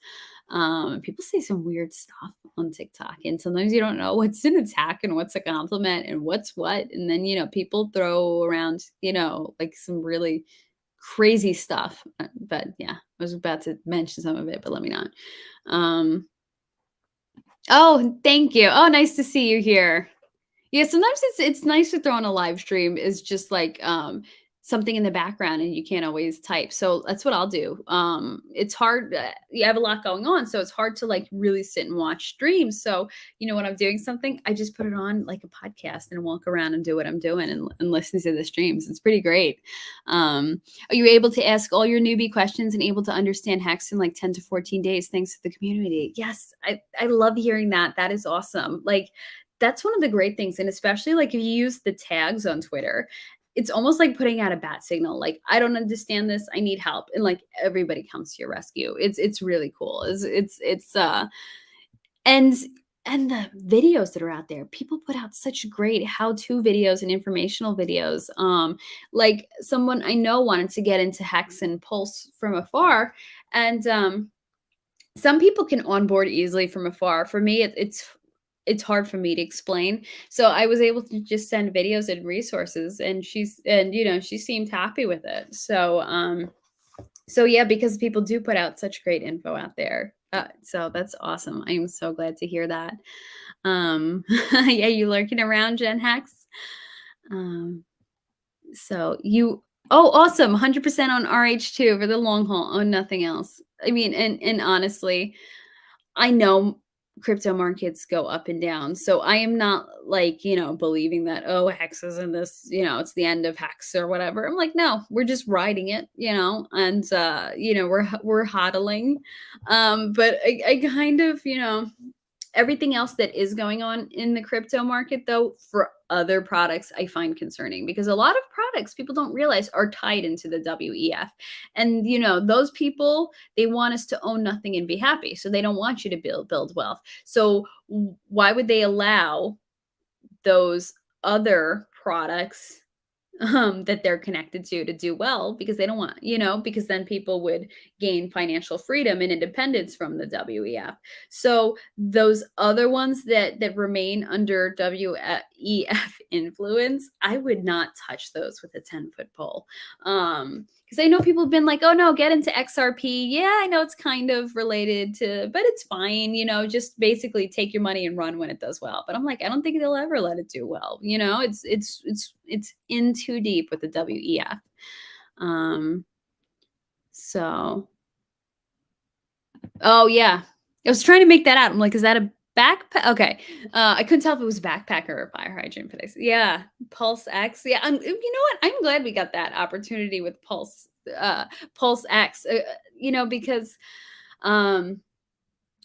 People say some weird stuff on TikTok, and sometimes you don't know what's an attack and what's a compliment and what's what. And then, people throw around, like some really crazy stuff. But yeah, I was about to mention some of it, but let me not. Oh, thank you. Oh, nice to see you here. Yeah, sometimes it's nice to throw on a live stream is just like something in the background and you can't always type. So that's what I'll do. It's hard. You have a lot going on, so it's hard to like really sit and watch streams. So, when I'm doing something, I just put it on like a podcast and walk around and do what I'm doing and listen to the streams. It's pretty great. Are you able to ask all your newbie questions and able to understand Hex in like 10 to 14 days thanks to the community? Yes, I love hearing that. That is awesome. Like, that's one of the great things. And especially like if you use the tags on Twitter, it's almost like putting out a bat signal. Like, I don't understand this. I need help. And like everybody comes to your rescue. It's really cool. And the videos that are out there, people put out such great how-to videos and informational videos. Like someone I know wanted to get into Hex and Pulse from afar. And some people can onboard easily from afar. For me, it's hard for me to explain. So I was able to just send videos and resources, and she seemed happy with it. So yeah, because people do put out such great info out there. So that's awesome. I am so glad to hear that. Yeah, you lurking around, Gen Hex. Awesome. 100% on RH2 for the long haul, on nothing else. I mean, and honestly, I know crypto markets go up and down. So I am not like, believing that, Hex is in this, it's the end of Hex or whatever. I'm like, no, we're just riding it, and, we're hodling. But I kind of, everything else that is going on in the crypto market, though, for other products, I find concerning because a lot of products people don't realize are tied into the WEF. And, those people, they want us to own nothing and be happy. So they don't want you to build wealth. So why would they allow those other products that they're connected to do well, because they don't want, because then people would gain financial freedom and independence from the WEF. So those other ones that remain under WEF influence, I would not touch those with a 10-foot pole. Because I know people have been like, oh no, get into XRP. Yeah, I know it's kind of related to, but it's fine, just basically take your money and run when it does well. But I'm like, I don't think they'll ever let it do well. It's in too deep with the WEF. So, oh yeah, I was trying to make that out. I'm like, is that a backpack? Okay, I couldn't tell if it was a backpack or a fire hydrant for this. Yeah, Pulse X. Yeah, you know what? I'm glad we got that opportunity with Pulse X.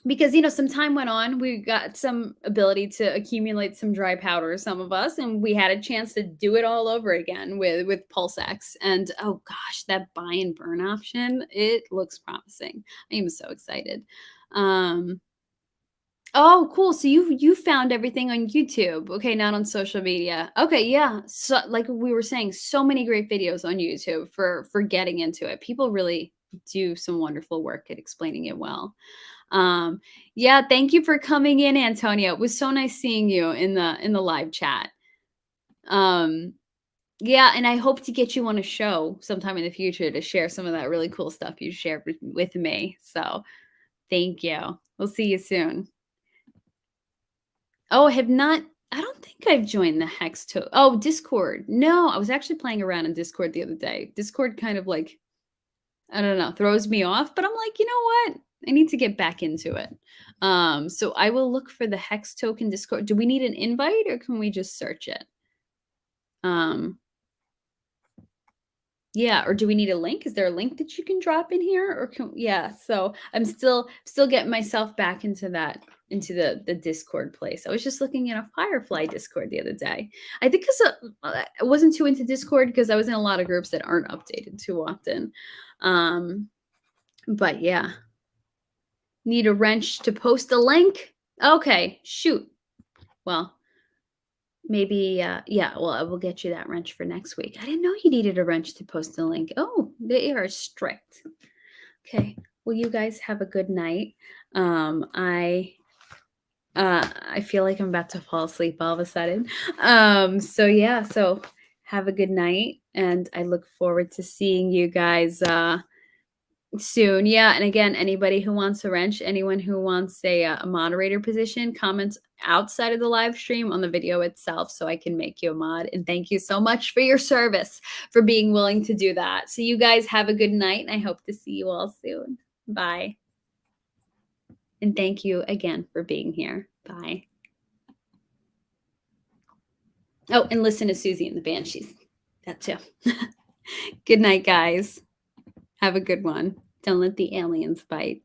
Because some time went on, we got some ability to accumulate some dry powder, some of us, and we had a chance to do it all over again with Pulse X. And oh gosh, that buy and burn option, it looks promising. I am so excited. Oh, cool. So you found everything on YouTube. Okay, not on social media. Okay, yeah. So like we were saying, so many great videos on YouTube for getting into it. People really do some wonderful work at explaining it well. Yeah, thank you for coming in, Antonio. It was so nice seeing you in the live chat. Yeah, and I hope to get you on a show sometime in the future to share some of that really cool stuff you shared with me. So thank you. We'll see you soon. Oh, I don't think I've joined the Hex to. Oh, Discord. No, I was actually playing around in Discord the other day. Discord kind of like, I don't know, throws me off, but I'm like, you know what? I need to get back into it. So I will look for the Hex token Discord. Do we need an invite or can we just search it? Yeah, or do we need a link? Is there a link that you can drop in here? Or yeah, so I'm still getting myself back into the Discord place. I was just looking at a Firefly Discord the other day. I think because I wasn't too into Discord because I was in a lot of groups that aren't updated too often. But yeah. Need a wrench to post a link? Okay, shoot. Well, maybe, yeah, well, I will get you that wrench for next week. I didn't know you needed a wrench to post a link. Oh, they are strict. Okay, well, you guys have a good night. I feel like I'm about to fall asleep all of a sudden. So yeah, so have a good night, and I look forward to seeing you guys soon. Yeah, and again, anybody who wants a wrench, anyone who wants a moderator position, comments outside of the live stream on the video itself so I can make you a mod. And thank you so much for your service, for being willing to do that. So you guys have a good night, and I hope to see you all soon. Bye. And thank you again for being here. Bye. Oh, and listen to Susie and the Banshees. That too. Good night, guys. Have a good one. Don't let the aliens bite.